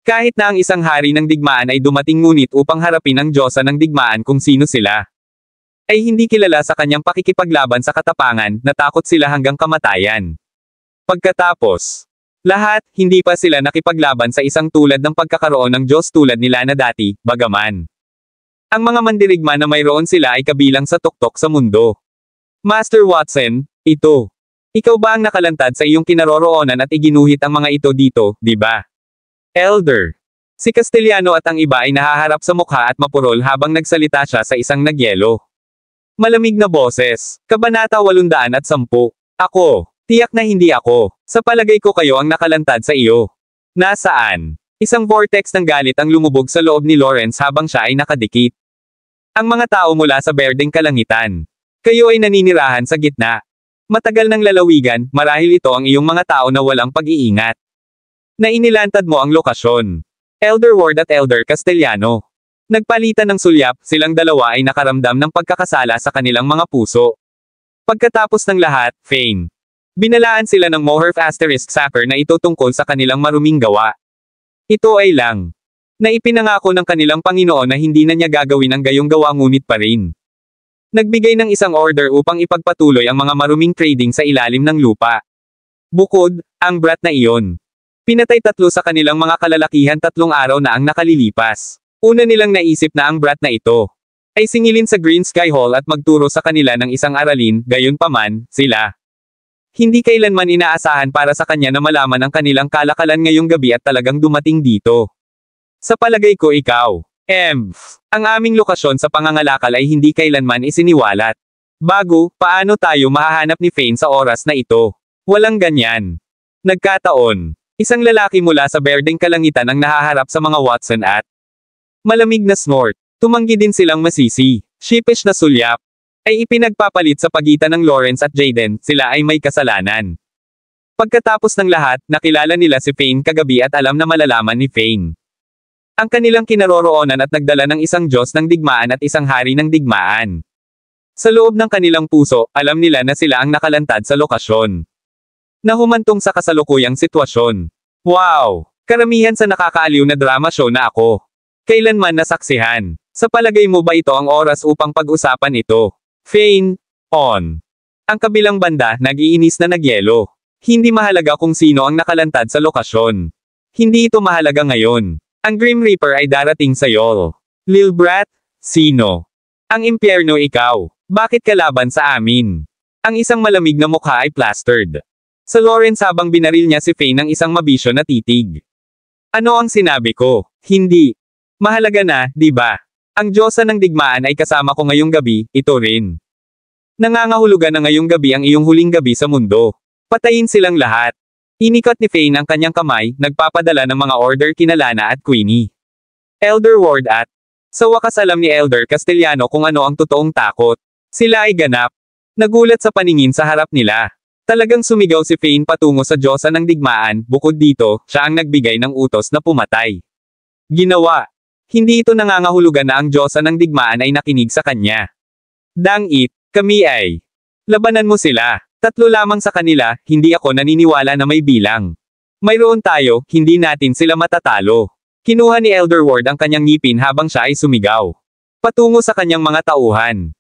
Kahit na ang isang hari ng digmaan ay dumating ngunit upang harapin ang Diyosa ng digmaan kung sino sila, ay hindi kilala sa kanyang pakikipaglaban sa katapangan, natakot sila hanggang kamatayan. Pagkatapos lahat, hindi pa sila nakipaglaban sa isang tulad ng pagkakaroon ng Diyos tulad nila na dati, bagaman ang mga mandirigma na mayroon sila ay kabilang sa tuktok sa mundo. Master Watson, ikaw ba ang nakalantad sa iyong kinaroroonan at iginuhit ang mga ito dito, di ba? Elder. Si Castellano at ang iba ay nahaharap sa mukha at mapurol habang nagsalita siya sa isang nagyelo. Malamig na boses. Kabanata 810. Ako. Tiyak na hindi ako. Sa palagay ko kayo ang nakalantad sa iyo. Nasaan? Isang vortex ng galit ang lumubog sa loob ni Lawrence habang siya ay nakadikit. Ang mga tao mula sa berdeng kalangitan. Kayo ay naninirahan sa gitna. Matagal ng lalawigan, marahil ito ang iyong mga tao na walang pag-iingat. Na inilantad mo ang lokasyon. Elder Ward at Elder Castellano. Nagpalitan ng sulyap, silang dalawa ay nakaramdam ng pagkakasala sa kanilang mga puso. Pagkatapos ng lahat, Fane. Binalaan sila ng Mohurf Asterisk Sapper na ito tungkol sa kanilang maruming gawa. Ito ay lang na ipinangako ng kanilang Panginoon na hindi na niya gagawin ang gayong gawa ngunit pa rin nagbigay ng isang order upang ipagpatuloy ang mga maruming trading sa ilalim ng lupa. Bukod, ang brat na iyon. Pinatay 3 sa kanilang mga kalalakihan 3 araw na ang nakalilipas. Una nilang naisip na ang brat na ito ay singilin sa Green Sky Hall at magturo sa kanila ng isang aralin, gayunpaman, sila hindi kailanman inaasahan para sa kanya na malaman ang kanilang kalakalan ngayong gabi at talagang dumating dito. Sa palagay ko ikaw, ang aming lokasyon sa pangangalakal ay hindi kailanman isiniwalat. Bago, paano tayo mahahanap ni Fane sa oras na ito? Walang ganyan. Nagkataon. Isang lalaki mula sa berdeng kalangitan ang nahaharap sa mga Watson at malamig na snort. Tumanggi din silang masisi. Sheepish na sulyap ay ipinagpapalit sa pagitan ng Lawrence at Jaden, sila ay may kasalanan. Pagkatapos ng lahat, nakilala nila si Fane kagabi at alam na malalaman ni Fane ang kanilang kinaroroonan at nagdala ng isang Diyos ng digmaan at isang hari ng digmaan. Sa loob ng kanilang puso, alam nila na sila ang nakalantad sa lokasyon na humantong sa kasalukuyang sitwasyon. Wow! Karamihan sa nakakaaliw na drama show na ako kailanman nasaksihan. Sa palagay mo ba ito ang oras upang pag-usapan ito? Fane, on. Ang kabilang banda, nag-iinis na nagyelo. Hindi mahalaga kung sino ang nakalantad sa lokasyon. Hindi ito mahalaga ngayon. Ang Grim Reaper ay darating sa Yol. Lil Brat, sino? Ang impyerno ikaw. Bakit kalaban sa amin? Ang isang malamig na mukha ay plastered sa Lawrence habang binaril niya si Fane ng isang mabisyo na titig. Ano ang sinabi ko? Hindi. Mahalaga na, di ba? Ang Diyosa ng digmaan ay kasama ko ngayong gabi, ito rin. Nangangahulugan na ngayong gabi ang iyong huling gabi sa mundo. Patayin silang lahat. Inikot ni Fane ang kanyang kamay, nagpapadala ng mga order kina Lana at Queenie. Elder Ward at sa wakas alam ni Elder Castellano kung ano ang totoong takot. Sila ay ganap. Nagulat sa paningin sa harap nila. Talagang sumigaw si Fane patungo sa Diyosa ng digmaan, bukod dito, siya ang nagbigay ng utos na pumatay. Ginawa. Hindi ito nangangahulugan na ang Diyosa ng digmaan ay nakinig sa kanya. Dang-it, kami ay labanan mo sila. 3 lamang sa kanila, hindi ako naniniwala na may bilang. Mayroon tayo, hindi natin sila matatalo. Kinuha ni Elder Ward ang kanyang ngipin habang siya ay sumigaw patungo sa kanyang mga tauhan.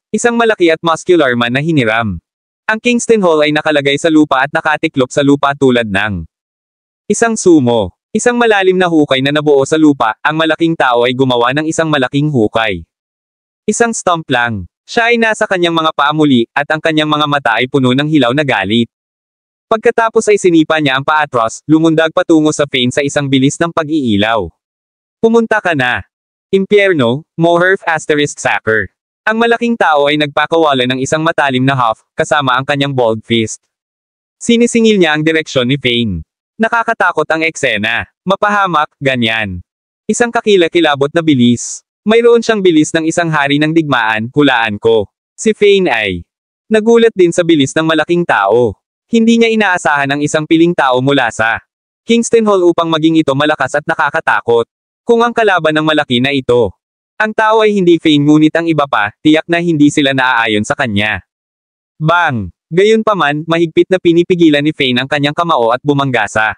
Isang malaki at muscular man na hiniram. Ang Kingston Hall ay nakalagay sa lupa at nakatiklop sa lupa tulad ng isang sumo. Isang malalim na hukay na nabuo sa lupa, ang malaking tao ay gumawa ng isang malaking hukay. Isang stump lang. Siya ay nasa kanyang mga paa muli, at ang kanyang mga mata ay puno ng hilaw na galit. Pagkatapos ay sinipa niya ang paatros, lumundag patungo sa Fane sa isang bilis ng pag-iilaw. Pumunta ka na. Impyerno, Mohurf Asterisk Sapper. Ang malaking tao ay nagpakawala ng isang matalim na huff, kasama ang kanyang bald fist. Sinisingil niya ang direksyon ni Fane. Nakakatakot ang eksena. Mapahamak, ganyan. Isang kakilakilabot na bilis. Mayroon siyang bilis ng isang hari ng digmaan, hulaan ko. Si Fane ay nagulat din sa bilis ng malaking tao. Hindi niya inaasahan ang isang piling tao mula sa Kingston Hall upang maging ito malakas at nakakatakot. Kung ang kalaban ng malaki na ito. Ang tao ay hindi Fane ngunit ang iba pa, tiyak na hindi sila naaayon sa kanya. Bang! Gayunpaman, mahigpit na pinipigilan ni Fane ang kanyang kamao at bumanggasa.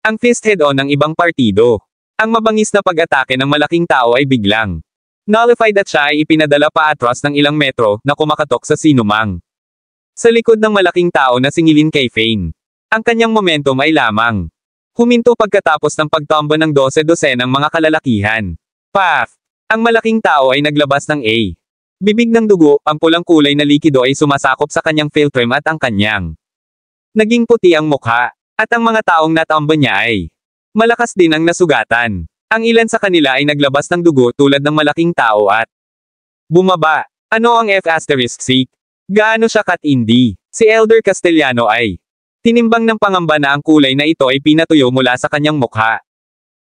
Ang fist head-on ng ibang partido. Ang mabangis na pag-atake ng malaking tao ay biglang nullified at siya ay ipinadala paatras ng ilang metro na kumakatok sa sinumang sa likod ng malaking tao na singilin kay Fane. Ang kanyang momentum ay lamang huminto pagkatapos ng pagtomba ng 12 ng mga kalalakihan. Paf! Ang malaking tao ay naglabas ng A. Bibig ng dugo, ang pulang kulay na likido ay sumasakop sa kanyang philtrum at ang kanyang naging puti ang mukha, at ang mga taong natamba niya ay malakas din ang nasugatan. Ang ilan sa kanila ay naglabas ng dugo tulad ng malaking tao at bumaba. Ano ang F***? Gaano siya katindi? Si Elder Castellano ay tinimbang ng pangamba na ang kulay na ito ay pinatuyo mula sa kanyang mukha.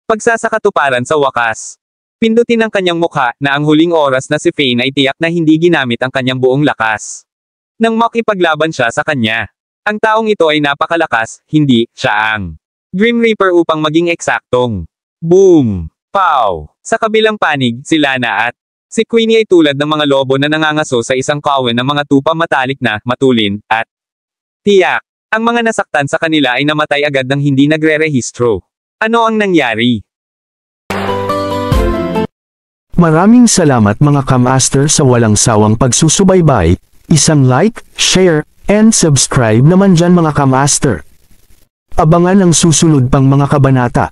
Pagsasakatuparan sa wakas. Pindutin ang kanyang mukha na ang huling oras na si Fane ay tiyak na hindi ginamit ang kanyang buong lakas. Nang makipaglaban siya sa kanya. Ang taong ito ay napakalakas, hindi siya ang Grim Reaper upang maging eksaktong. Boom! Pow! Sa kabilang panig, si Lana at si Queenie ay tulad ng mga lobo na nangangaso sa isang kawan ng mga tupa matalik na, matulin, at tiyak. Ang mga nasaktan sa kanila ay namatay agad nang hindi nagre-rehistro. Ano ang nangyari? Maraming salamat mga ka-master sa walang sawang pagsusubaybay, isang like, share, and subscribe naman dyan mga ka-master. Abangan ang susunod pang mga kabanata.